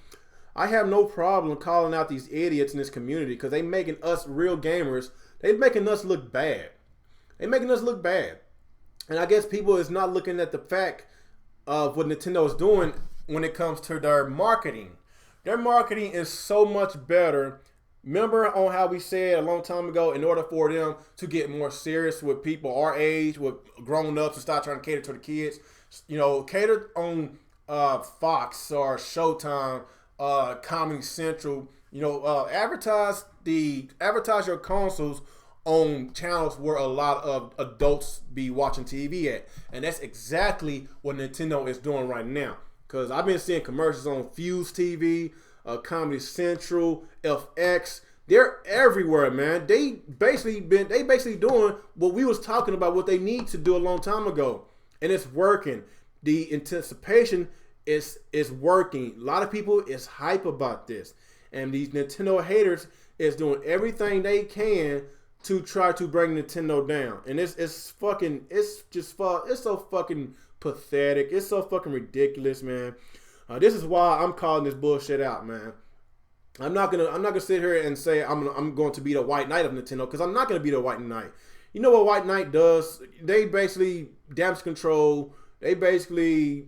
I have no problem calling out these idiots in this community because they making us real gamers. They making us look bad. They making us look bad. And I guess people is not looking at the fact of what Nintendo is doing when it comes to their marketing. Their marketing is so much better. Remember on how we said a long time ago, in order for them to get more serious with people our age, with grown-ups, and start trying to cater to the kids, cater on Fox or Showtime, Comedy Central, advertise your consoles on channels where a lot of adults be watching TV at. And that's exactly what Nintendo is doing right now. Because I've been seeing commercials on Fuse TV, Comedy Central, FX. They're everywhere, man. They basically doing what we was talking about, what they need to do a long time ago. And it's working. The anticipation is working. A lot of people is hype about this. And these Nintendo haters is doing everything they can to try to bring Nintendo down. And it's so fucking pathetic. It's so fucking ridiculous, man. This is why I'm calling this bullshit out, man. I'm not gonna sit here and say I'm going to be the white knight of Nintendo, because I'm not gonna be the white knight. You know what white knight does? They basically damage control. They basically,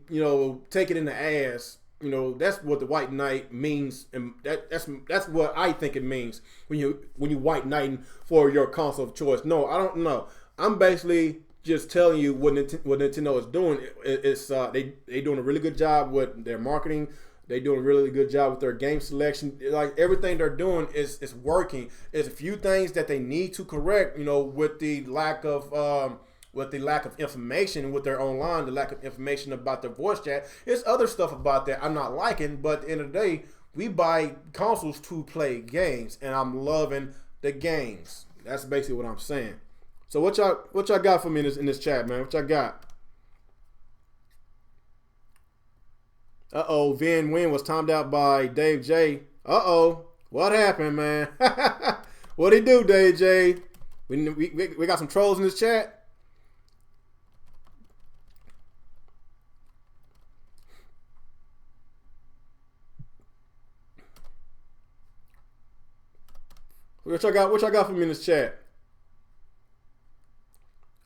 take it in the ass. That's what the white knight means, and that's what I think it means when you white knighting for your console of choice. No, I don't know. I'm basically just telling you what Nintendo is doing. It's they doing a really good job with their marketing. They doing a really good job with their game selection. Like, everything they're doing is working. There's a few things that they need to correct. With the lack of information with their online, the lack of information about their voice chat. There's other stuff about that I'm not liking, but at the end of the day, we buy consoles to play games, and I'm loving the games. That's basically what I'm saying. So what y'all got for me in this chat, man? What y'all got? Uh-oh, Vin Win was timed out by Dave J. Uh-oh, what happened, man? What'd he do, Dave J? We got some trolls in this chat. What y'all got for me in this chat?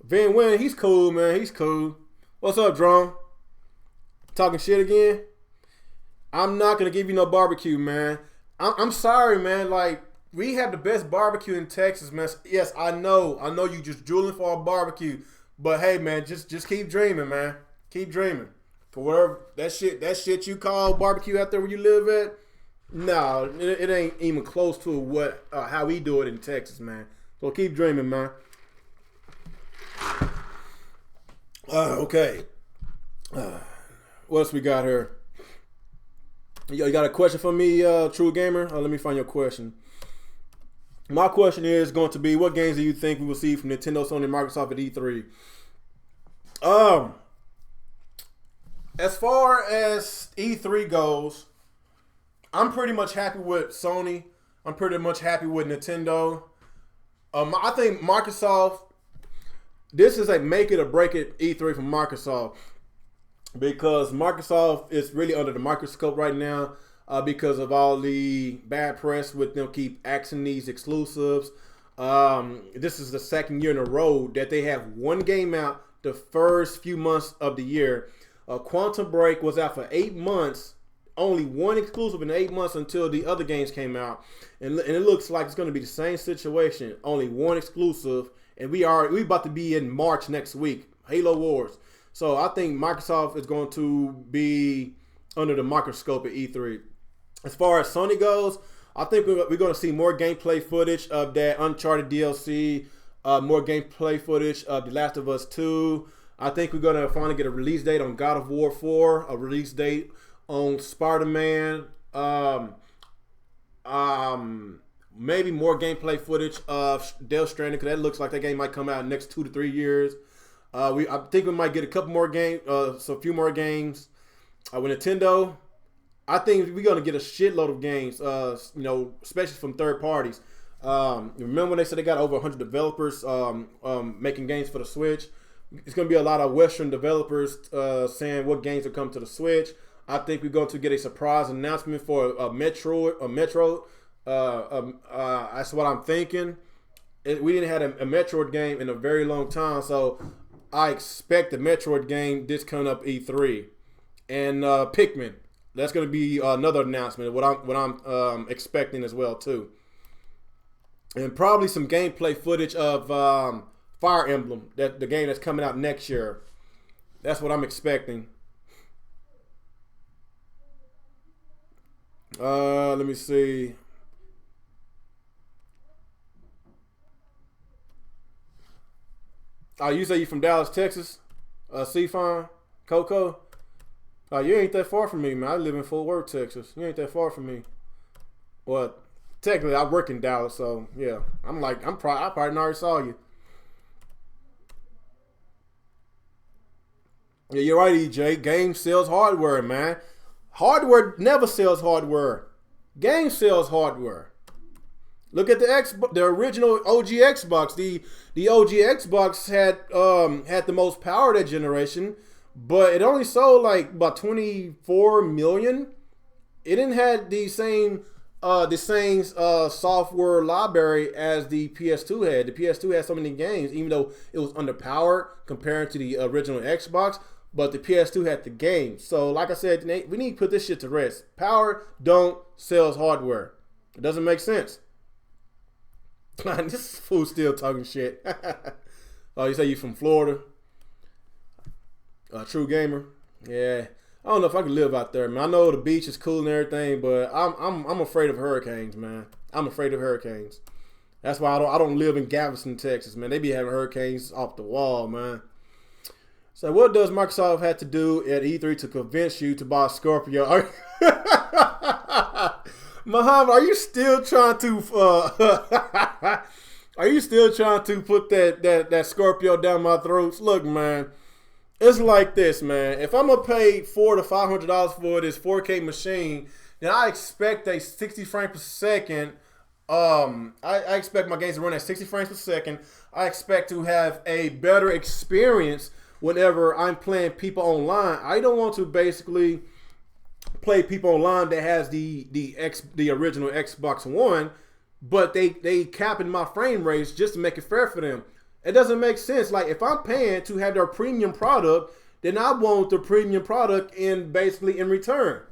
Van Wyn, he's cool, man. He's cool. What's up, Drone? Talking shit again? I'm not gonna give you no barbecue, man. I'm sorry, man. Like, we have the best barbecue in Texas, man. Yes, I know you just drooling for a barbecue. But hey, man, just keep dreaming, man. Keep dreaming. For whatever that shit you call barbecue out there where you live at, no, it ain't even close to how we do it in Texas, man. So keep dreaming, man. Okay. What else we got here? You got a question for me, True Gamer? Let me find your question. My question is going to be, what games do you think we will see from Nintendo, Sony, and Microsoft at E3? As far as E3 goes, I'm pretty much happy with Sony. I'm pretty much happy with Nintendo. I think Microsoft, this is a make it or break it E3 for Microsoft, because Microsoft is really under the microscope right now because of all the bad press with them keep axing these exclusives. This is the second year in a row that they have one game out the first few months of the year. Quantum Break was out for 8 months. Only one exclusive in 8 months until the other games came out, and it looks like it's going to be the same situation. Only one exclusive, and we about to be in March next week. Halo Wars. So I think Microsoft is going to be under the microscope at E3. As far as Sony goes, I think we're going to see more gameplay footage of that Uncharted DLC, more gameplay footage of The Last of Us 2. I think we're going to finally get a release date on God of War 4, a release date on Spider-Man, maybe more gameplay footage of Death Stranding, because that looks like that game might come out in the next 2 to 3 years. I think we might get a couple more games, a few more games. With Nintendo, I think we're gonna get a shitload of games, especially from third parties. Remember when they said they got over 100 developers making games for the Switch? It's gonna be a lot of Western developers saying what games will come to the Switch. I think we're going to get a surprise announcement for a Metro. That's what I'm thinking. We didn't have a Metroid game in a very long time, so I expect the Metroid game this coming up E3. And Pikmin, that's going to be another announcement. What I'm expecting as well too. And probably some gameplay footage of Fire Emblem, the game that's coming out next year. That's what I'm expecting. Let me see. You say you from Dallas, Texas? C-Fine? Coco? You ain't that far from me, man. I live in Fort Worth, Texas. You ain't that far from me. Well, technically, I work in Dallas, so yeah. I probably already saw you. Yeah, you're right, EJ. Game sells hardware, man. Hardware never sells hardware. Game sells hardware. Look at the original OG Xbox. The OG Xbox had the most power that generation, but it only sold like about 24 million. It didn't have the same software library as the PS2 had. The PS2 had so many games, even though it was underpowered compared to the original Xbox. But the PS2 had the game. So, like I said, we need to put this shit to rest. Power don't sells hardware. It doesn't make sense. This fool still talking shit. Oh, you say you from Florida? True Gamer. Yeah. I don't know if I could live out there, man. I know the beach is cool and everything, but I'm afraid of hurricanes, man. I'm afraid of hurricanes. That's why I don't live in Galveston, Texas, man. They be having hurricanes off the wall, man. So what does Microsoft have to do at E3 to convince you to buy a Scorpio? Muhammad, are you still trying to are you still trying to put that Scorpio down my throat? Look, man, it's like this, man. If I'm gonna pay $400 to $500 for this 4K machine, then I expect a 60 frames per second. I expect my games to run at 60 frames per second. I expect to have a better experience whenever I'm playing people online. I don't want to basically play people online that has the original Xbox One, but they capping my frame rates just to make it fair for them. It doesn't make sense. Like, if I'm paying to have their premium product, then I want the premium product in return.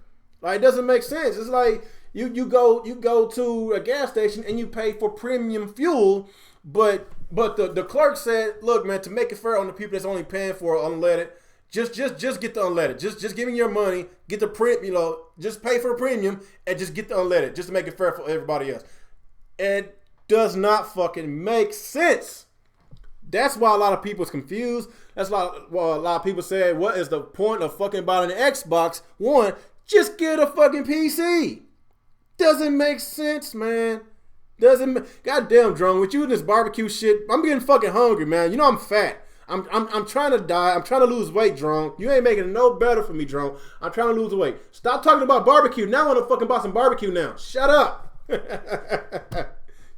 Like, it doesn't make sense. It's like you go to a gas station and you pay for premium fuel, but the clerk said, look, man, to make it fair on the people that's only paying for unleaded, just get the unleaded. Just give me your money, get the just pay for the premium and just get the unleaded, just to make it fair for everybody else. It does not fucking make sense. That's why a lot of people is confused. That's why a lot of people say, what is the point of fucking buying an Xbox One? Just get a fucking PC. Doesn't make sense, man. Goddamn, Drone, with you and this barbecue shit, I'm getting fucking hungry, man. You know I'm fat. I'm trying to die. I'm trying to lose weight, Drone. You ain't making it no better for me, Drone. I'm trying to lose weight. Stop talking about barbecue. Now I want to fucking buy some barbecue now. Shut up.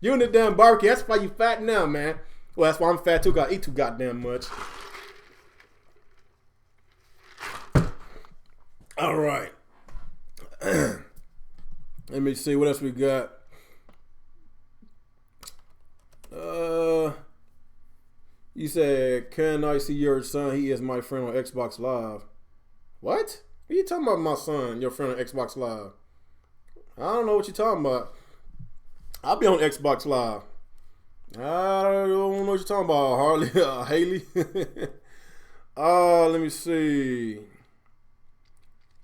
You and the damn barbecue. That's why you fat now, man. Well, that's why I'm fat too. I eat too goddamn much. All right. Let me see what else we got. You said, can I see your son? He is my friend on Xbox Live. What? What are you talking about, my son? Your friend on Xbox Live? I don't know what you're talking about. I'll be on Xbox Live. I don't know what you're talking about, Harley. Haley. Let me see.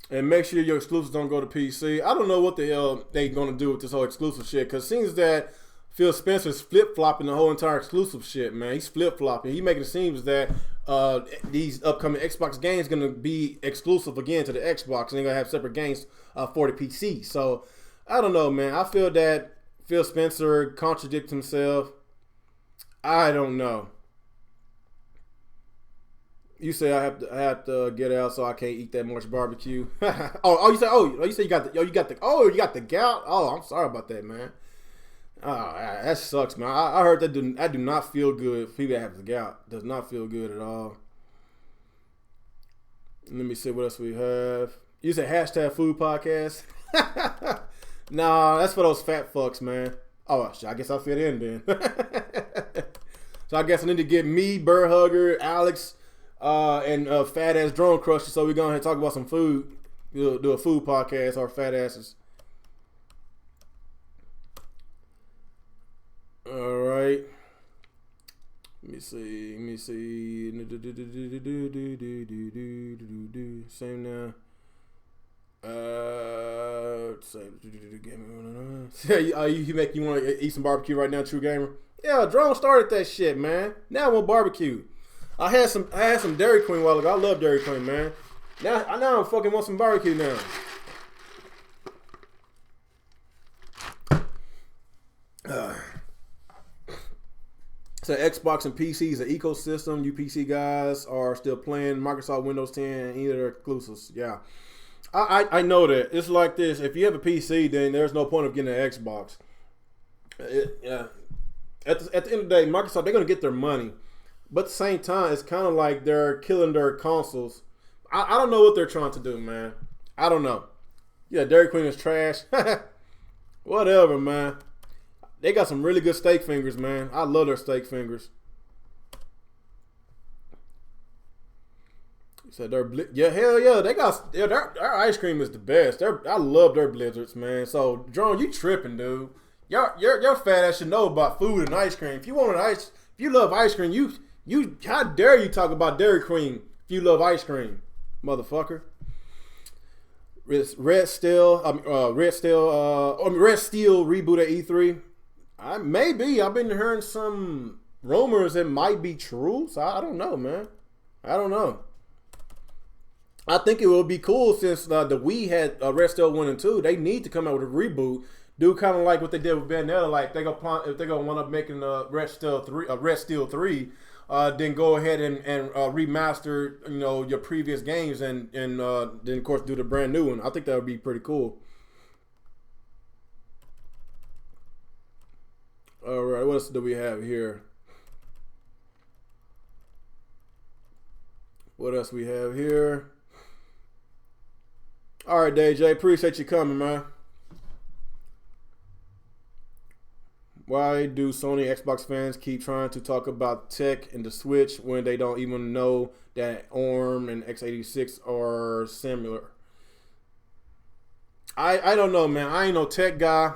And make sure your exclusives don't go to PC. I don't know what the hell they gonna do with this whole exclusive shit, because it seems that Phil Spencer's flip-flopping the whole entire exclusive shit, man. He's flip-flopping. He's making it seem that these upcoming Xbox games gonna be exclusive again to the Xbox, and they're gonna have separate games for the PC. So I don't know, man. I feel that Phil Spencer contradicts himself. I don't know. You say I have to get out, so I can't eat that much barbecue. you say you got the gout. Oh, I'm sorry about that, man. That sucks, man. I heard that do not feel good. People that have the gout does not feel good at all. Let me see what else we have. You said hashtag food podcast. Nah, that's for those fat fucks, man. Oh, I guess I'll fit in then. So I guess I need to get me, Burr Hugger, Alex, and fat ass Drone Crusher. So we're going to talk about some food. We'll do a food podcast, our fat asses. All right. Let me see. Same now. You make you want to eat some barbecue right now, True Gamer? Yeah, Drone started that shit, man. Now I want barbecue. I had some Dairy Queen a while ago. I love Dairy Queen, man. Now I fucking want some barbecue now. So Xbox and PC is an ecosystem. You PC guys are still playing Microsoft Windows 10 and either their exclusives. Yeah. I know that. It's like this. If you have a PC, then there's no point of getting an Xbox. Yeah. At the end of the day, Microsoft, they're going to get their money. But at the same time, it's kind of like they're killing their consoles. I don't know what they're trying to do, man. I don't know. Yeah, Dairy Queen is trash. Whatever, man. They got some really good steak fingers, man. I love their steak fingers. So hell yeah, they got their ice cream is the best. I love their blizzards, man. So Drone, you tripping, dude? Your fat ass should know about food and ice cream. If you love ice cream, you how dare you talk about Dairy Queen if you love ice cream, motherfucker. Red Steel reboot at E3. I've been hearing some rumors that might be true. So I don't know, man. I don't know. I think it would be cool since the Wii had Red Steel 1 and 2. They need to come out with a reboot. Do kind of like what they did with Bayonetta. Like if they gonna wind up making Red Steel 3, then go ahead and remaster your previous games and then of course do the brand new one. I think that would be pretty cool. All right, what else do we have here? What else we have here? All right, DJ, appreciate you coming, man. Why do Sony Xbox fans keep trying to talk about tech and the Switch when they don't even know that ARM and x86 are similar? I don't know, man. I ain't no tech guy,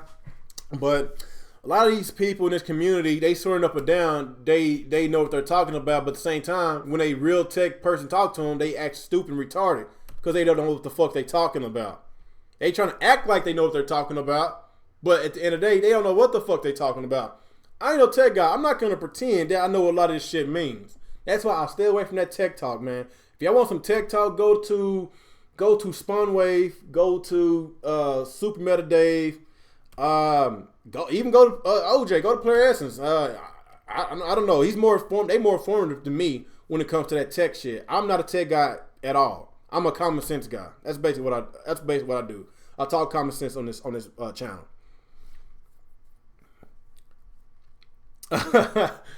but a lot of these people in this community, they swearing up and down, they know what they're talking about, but at the same time, when a real tech person talk to them, they act stupid and retarded because they don't know what the fuck they talking about. They trying to act like they know what they're talking about, but at the end of the day, they don't know what the fuck they talking about. I ain't no tech guy. I'm not going to pretend that I know what a lot of this shit means. That's why I'll stay away from that tech talk, man. If y'all want some tech talk, go to Spawnwave, go to Super Meta Dave, go to OJ, go to Player Essence. I don't know. He's more informed. They more informative than me when it comes to that tech shit. I'm not a tech guy at all. I'm a common sense guy. That's basically what I do. I talk common sense on this channel.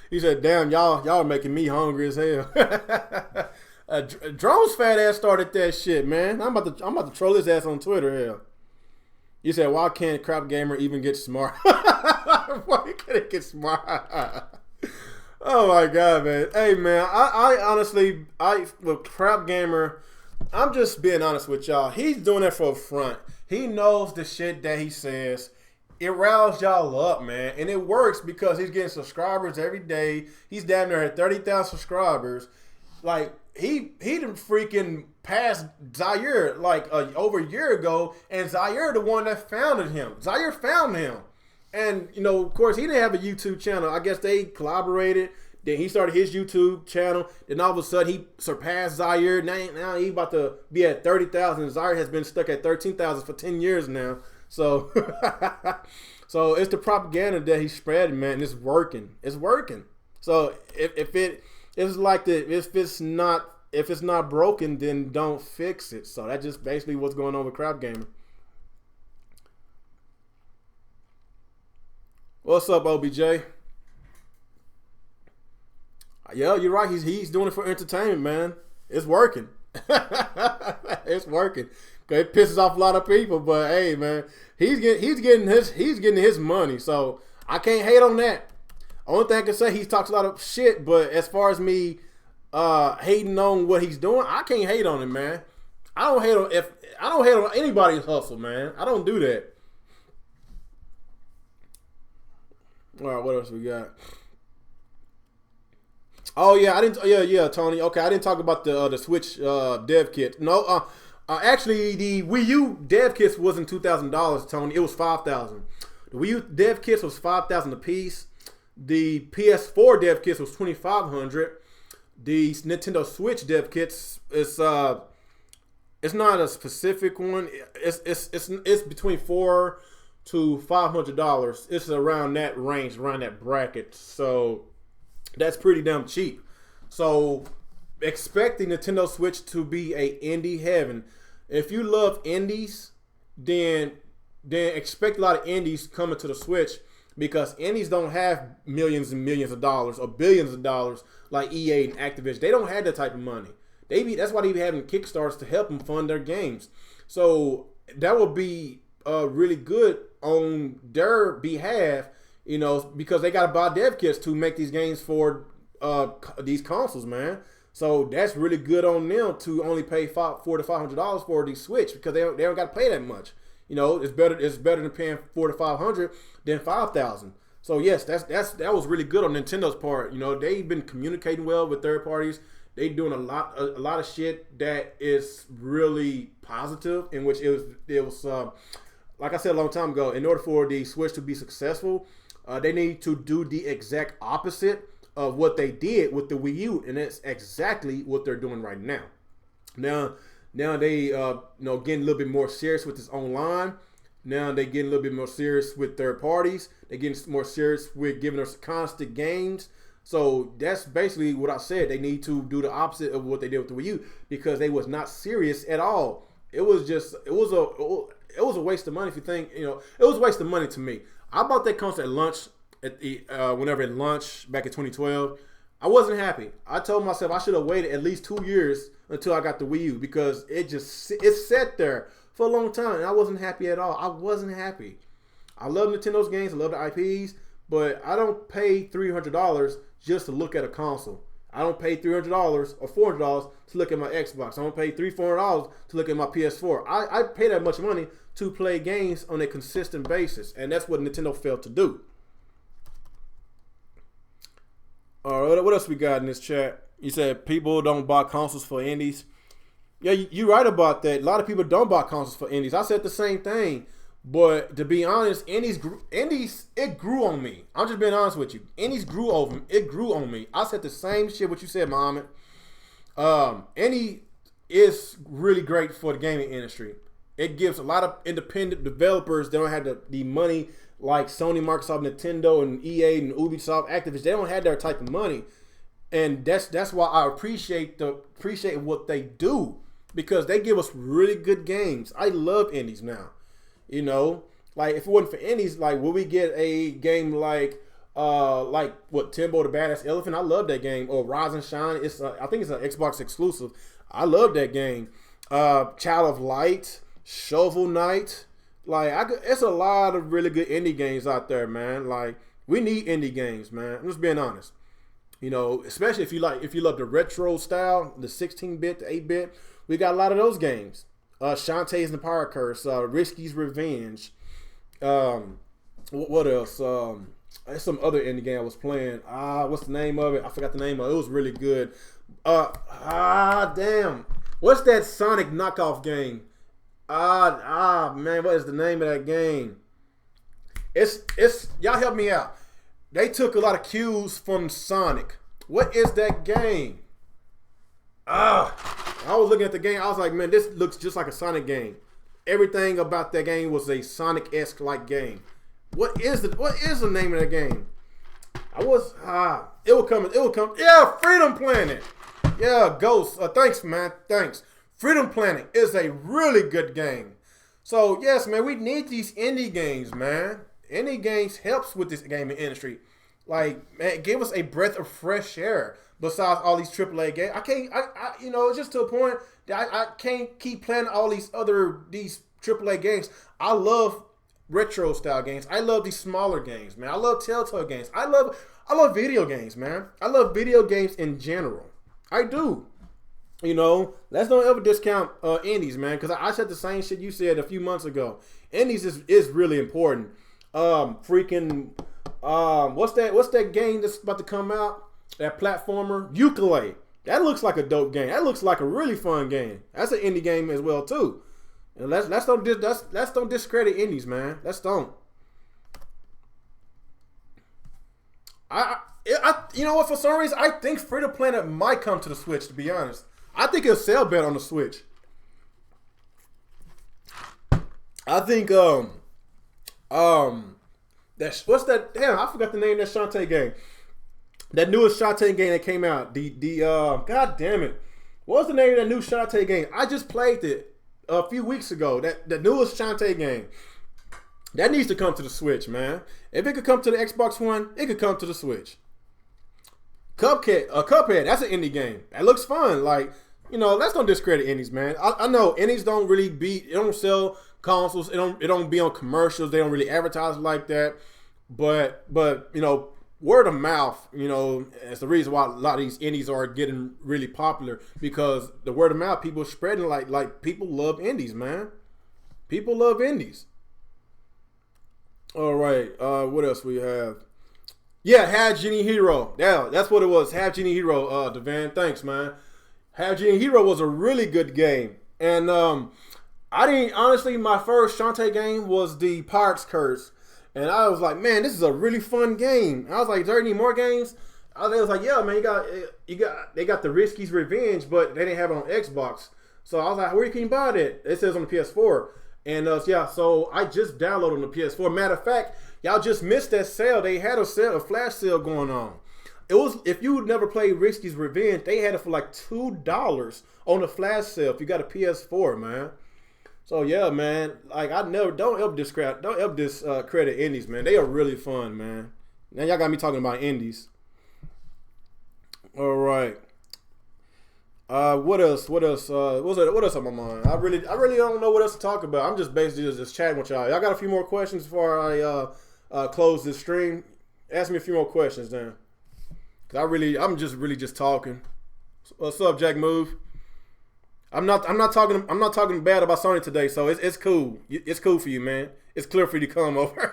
He said, "Damn, y'all are making me hungry as hell." Drone's fat ass started that shit, man. I'm about to troll his ass on Twitter. Hell. You said, why can't Crap Gamer even get smart? Why can't it get smart? Oh my god, man. Hey man, I honestly with Crap Gamer, I'm just being honest with y'all. He's doing that for a front. He knows the shit that he says. It riles y'all up, man. And it works because he's getting subscribers every day. He's down there at 30,000 subscribers. Like, he done freaking passed Zaire like over a year ago, and Zaire the one that founded him. Zaire found him. And, of course, he didn't have a YouTube channel. I guess they collaborated. Then he started his YouTube channel. Then all of a sudden, he surpassed Zaire. Now he about to be at 30,000. Zaire has been stuck at 13,000 for 10 years now. So, so it's the propaganda that he's spreading, man. And it's working. It's working. So if it's not broken, then don't fix it. So that's just basically what's going on with Crap Gamer. What's up, OBJ? Yeah, you're right. He's doing it for entertainment, man. It's working. It's working. It pisses off a lot of people, but hey, man, he's getting his money. So I can't hate on that. Only thing I can say, he talks a lot of shit, but as far as me hating on what he's doing, I can't hate on him, man. I don't hate on anybody's hustle, man. I don't do that. All right, what else we got? Oh yeah, I didn't. Yeah, Tony. Okay, I didn't talk about the Switch dev kit. No, actually, the Wii U dev kits wasn't $2,000, Tony. It was $5,000. The Wii U dev kits was $5,000 a piece. The PS4 dev kits was $2,500. The Nintendo Switch dev kits it's not a specific one. It's between $400 to $500. It's around that range, around that bracket. So that's pretty damn cheap. So expect the Nintendo Switch to be a indie heaven. If you love indies, then expect a lot of indies coming to the Switch, because indies don't have millions and millions of dollars or billions of dollars like EA and Activision. They don't have that type of money. That's why they be having Kickstarters to help them fund their games. So that would be really good on their behalf, because they got to buy dev kits to make these games for these consoles, man. So that's really good on them to only pay $400 to $500 for the Switch, because they don't got to pay that much. It's better than paying $400 to $500 than $5,000. So yes, that was really good on Nintendo's part. They've been communicating well with third parties. They doing a lot of shit that is really positive, in which it was like I said a long time ago. In order for the Switch to be successful, they need to do the exact opposite of what they did with the Wii U, and that's exactly what they're doing right now. Now, Now they getting a little bit more serious with this online. Now they getting a little bit more serious with third parties. They getting more serious with giving us constant games. So that's basically what I said. They need to do the opposite of what they did with the Wii U, because they was not serious at all. It was a waste of money. If you think, it was a waste of money to me. I bought that console at launch whenever it launched back in 2012. I wasn't happy. I told myself I should have waited at least 2 years until I got the Wii U, because it sat there for a long time and I wasn't happy at all. I wasn't happy. I love Nintendo's games. I love the IPs, but I don't pay $300 just to look at a console. I don't pay $300 or $400 to look at my Xbox. I don't pay $300-$400 to look at my PS4. I pay that much money to play games on a consistent basis, and that's what Nintendo failed to do. All right, what else we got in this chat? You said people don't buy consoles for indies. Yeah, you're right about that. A lot of people don't buy consoles for indies. I said the same thing. But to be honest, indies, it grew on me. I'm just being honest with you. Indies grew on me. I said the same shit what you said, Muhammad. Indie is really great for the gaming industry. It gives a lot of independent developers, they don't have the money like Sony, Microsoft, Nintendo, and EA, and Ubisoft, Activision. They don't have that type of money. And that's why I appreciate what they do, because they give us really good games. I love indies now. Like if it wasn't for indies, like would we get a game like Timbo the Badass Elephant? I love that game. Or Rise and Shine. I think it's an Xbox exclusive. I love that game. Child of Light, Shovel Knight. It's a lot of really good indie games out there, man. Like we need indie games, man. I'm just being honest. Especially if you love the retro style, the 16-bit, the 8-bit. We got a lot of those games. Shantae's and the Power Curse, Risky's Revenge. What else? There's some other indie game I was playing. What's the name of it? I forgot the name of it. It was really good. Damn. What's that Sonic knockoff game? Man, what is the name of that game? It's y'all help me out. They took a lot of cues from Sonic. What is that game? I was looking at the game. I was like, man, this looks just like a Sonic game. Everything about that game was a Sonic-esque like game. What is the name of that game? It will come. Yeah, Freedom Planet. Yeah, Ghost. Thanks, man. Thanks. Freedom Planet is a really good game. So yes, man, we need these indie games, man. Indie games helps with this gaming industry. Like, man, give us a breath of fresh air. Besides all these AAA games, it's just to a point that I can't keep playing all these AAA games. I love retro style games. I love these smaller games, man. I love Telltale games. I love video games, man. I love video games in general. I do. Let's don't ever discount indies, man, because I said the same shit you said a few months ago. Indies is really important. What's that game that's about to come out? That platformer, Ukulele. That looks like a dope game. That looks like a really fun game. That's an indie game as well too. And let's don't discredit indies, man. Let's don't. You know what? For some reason, I think Freedom Planet might come to the Switch. To be honest, I think it'll sell better on the Switch. I think what's that? Damn, I forgot the name of that Shantae game. That newest Shantae game that came out. God damn it. What was the name of that new Shantae game? I just played it a few weeks ago. The newest Shantae game. That needs to come to the Switch, man. If it could come to the Xbox One, it could come to the Switch. Cuphead, that's an indie game. That looks fun. Let's don't discredit indies, man. I know indies don't really they don't sell consoles. It don't be on commercials. They don't really advertise like that. But word of mouth, it's the reason why a lot of these indies are getting really popular, because the word of mouth, people spreading like people love indies, man. People love indies. All right, what else we have? Yeah, Have Genie Hero. Yeah, that's what it was. Have Genie Hero, Devan. Thanks, man. Have Genie Hero was a really good game. And honestly, my first Shantae game was the Pirate's Curse. And I was like, man, this is a really fun game. And I was like, is there any more games? I was like, yeah, man, they got the Risky's Revenge, but they didn't have it on Xbox. So I was like, where can you buy that? It says on the PS4. And yeah, so I just downloaded on the PS4. Matter of fact, y'all just missed that sale. They had a flash sale going on. It was, if you never played Risky's Revenge, they had it for like $2 on the flash sale if you got a PS4, man. So yeah, man, like don't ever discredit indies, man. They are really fun, man. Now y'all got me talking about indies. All right. What else? What else on my mind? I really don't know what else to talk about. I'm just basically just chatting with y'all. Y'all got a few more questions before I close this stream? Ask me a few more questions then. Cause I'm just talking. What's up, Jack Move? I'm not talking bad about Sony today, so it's cool. It's cool for you, man. It's clear for you to come over.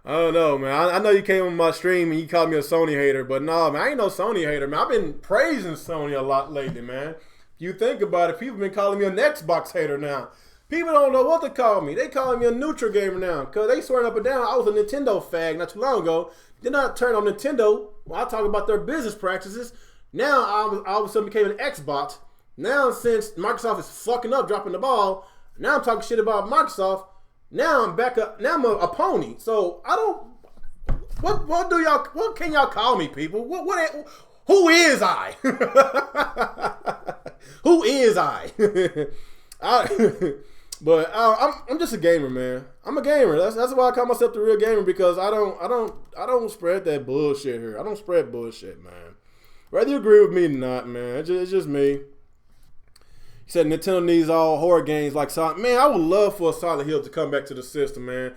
I don't know, man. I know you came on my stream and you called me a Sony hater, but no, man, I ain't no Sony hater, man. I've been praising Sony a lot lately, man. If you think about it, people been calling me an Xbox hater now. People don't know what to call me. They calling me a neutral gamer now because they swearing up and down I was a Nintendo fag not too long ago. Then I turned on Nintendo. Well, I talk about their business practices. Now I all of a sudden became an Xbox. Now since Microsoft is fucking up, dropping the ball, now I'm talking shit about Microsoft. Now I'm back up. Now I'm a pony. So I don't. What can y'all call me, people? Who is I? Who is I? But I'm just a gamer, man. I'm a gamer. That's why I call myself the real gamer, because I don't spread that bullshit here. I don't spread bullshit, man. Whether you agree with me or not, man, it's just me. He said Nintendo needs all horror games like Silent. Man, I would love for a Silent Hill to come back to the system, man.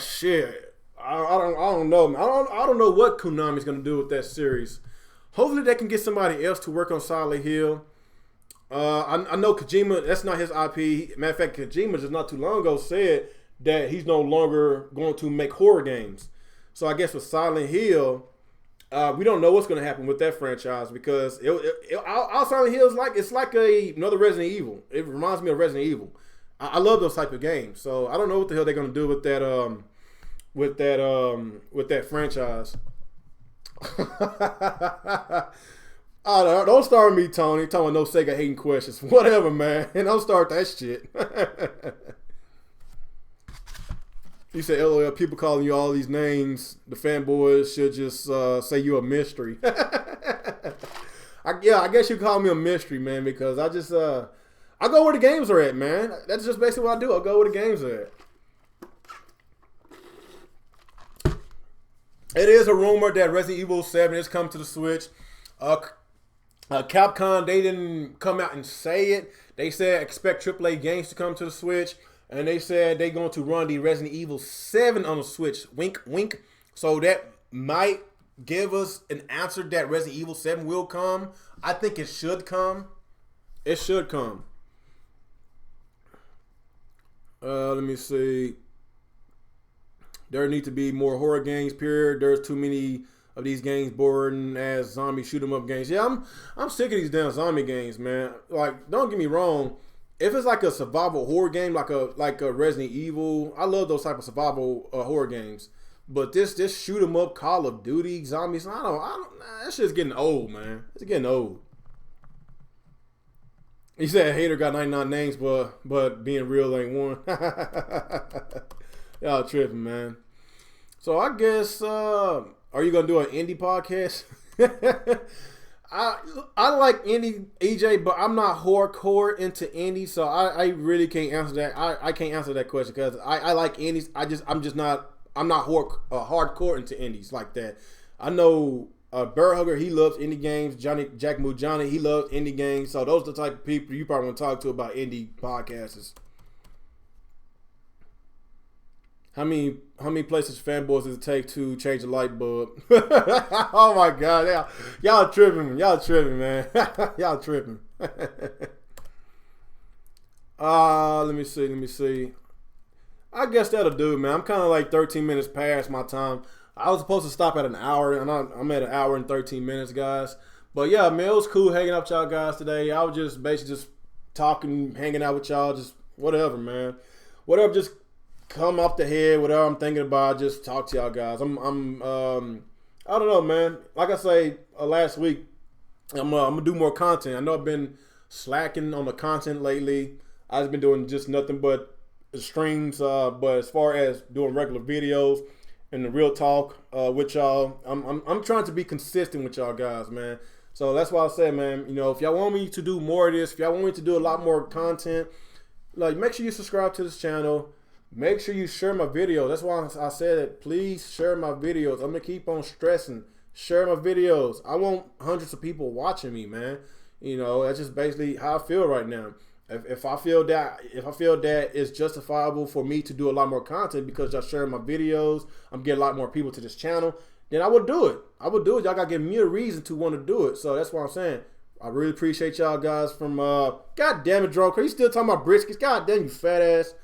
Shit. I don't know, man. I don't know what Konami's gonna do with that series. Hopefully they can get somebody else to work on Silent Hill. I know Kojima, that's not his IP. Matter of fact, Kojima just not too long ago said that he's no longer going to make horror games. So I guess with Silent Hill, we don't know what's going to happen with that franchise, because our Silent Hill is like another Resident Evil. It reminds me of Resident Evil. I love those type of games. So I don't know what the hell they're going to do with that franchise. Oh, don't start with me, Tony. Talking about no Sega hating questions. Whatever, man. Don't start that shit. You say, LOL, people calling you all these names. The fanboys should just say you a mystery. I guess you call me a mystery, man, because I go where the games are at, man. That's just basically what I do. I go where the games are at. It is a rumor that Resident Evil 7 is coming to the Switch. Capcom, they didn't come out and say it. They said expect AAA games to come to the Switch, and they said they're going to run the Resident Evil 7 on the Switch. Wink, wink. So that might give us an answer that Resident Evil 7 will come. I think it should come. It should come. Let me see. There need to be more horror games, period. There's too many of these games boring as zombie shoot 'em up games. Yeah, I'm sick of these damn zombie games, man. Like, don't get me wrong. If it's like a survival horror game, like a Resident Evil, I love those type of survival horror games. But this shoot 'em up Call of Duty zombies, I don't. That shit's getting old, man. It's getting old. He said hater got 99 names, but being real ain't one. Y'all tripping, man. So I guess. Are you gonna do an indie podcast? I like indie, EJ, but I'm not hardcore into indie, so I really can't answer that. I can't answer that question because I like indies. I'm not hardcore into indies like that. I know Bear Hugger, he loves indie games. Jack Mujani, he loves indie games. So those are the type of people you probably want to talk to about indie podcasts. How many PlayStation fanboys does it take to change a light bulb? Oh my God, y'all tripping, man. Y'all tripping. Let me see. I guess that'll do, man. I'm kind of like 13 minutes past my time. I was supposed to stop at an hour, and I'm at an hour and 13 minutes, guys. But yeah, man, it was cool hanging out with y'all guys today. I was just basically just talking, hanging out with y'all, just whatever, man. Whatever, just come off the head, whatever I'm thinking about, just talk to y'all guys. I don't know, man. Like I say last week, I'm gonna do more content. I know I've been slacking on the content lately. I've been doing just nothing but streams. But as far as doing regular videos and the real talk with y'all, I'm trying to be consistent with y'all guys, man. So that's why I said, man, you know, if y'all want me to do more of this, if y'all want me to do a lot more content, like, make sure you subscribe to this channel. Make sure you share my videos. That's why I said it. Please share my videos. I'm gonna keep on stressing. Share my videos. I want hundreds of people watching me, man. You know, that's just basically how I feel right now. If I feel that it's justifiable for me to do a lot more content because y'all share my videos, I'm getting a lot more people to this channel, then I would do it. I would do it. Y'all gotta give me a reason to want to do it. So that's what I'm saying. I really appreciate y'all guys from God damn it, Droker. You still talking about briskets? God damn, you fat ass.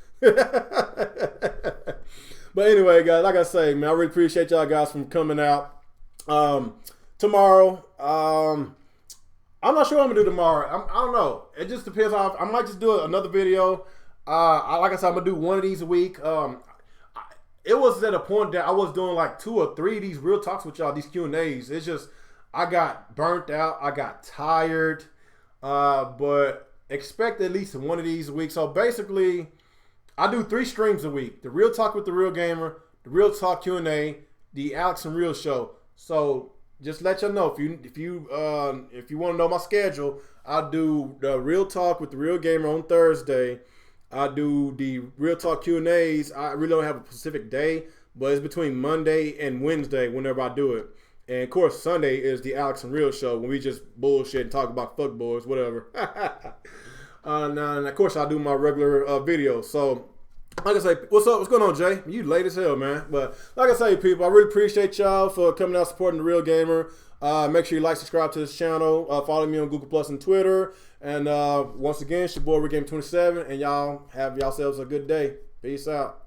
But anyway, guys, like I say, man, I really appreciate y'all guys from coming out. Tomorrow, I'm not sure what I'm gonna do tomorrow. I don't know. It just depends on. I might just do another video. Like I said, I'm gonna do one of these a week. It was at a point that I was doing like 2 or 3 of these real talks with y'all, these Q&As. It's just, I got burnt out. I got tired. But expect at least one of these a week. So basically, I do 3 streams a week: the real talk with the real gamer, the real talk Q&A, the Alex and Real show. So just let y'all know, if you want to know my schedule, I do the real talk with the real gamer on Thursday. I do the real talk Q&As. I really don't have a specific day, but it's between Monday and Wednesday whenever I do it. And of course, Sunday is the Alex and Real show when we just bullshit and talk about fuck boys, whatever. And of course, I do my regular videos. So, like I say, what's up? What's going on, Jay? You late as hell, man. But like I say, people, I really appreciate y'all for coming out supporting the Real Gamer. Make sure you like, subscribe to this channel. Follow me on Google Plus and Twitter. And once again, it's your boy RickGame27, and y'all have yourselves a good day. Peace out.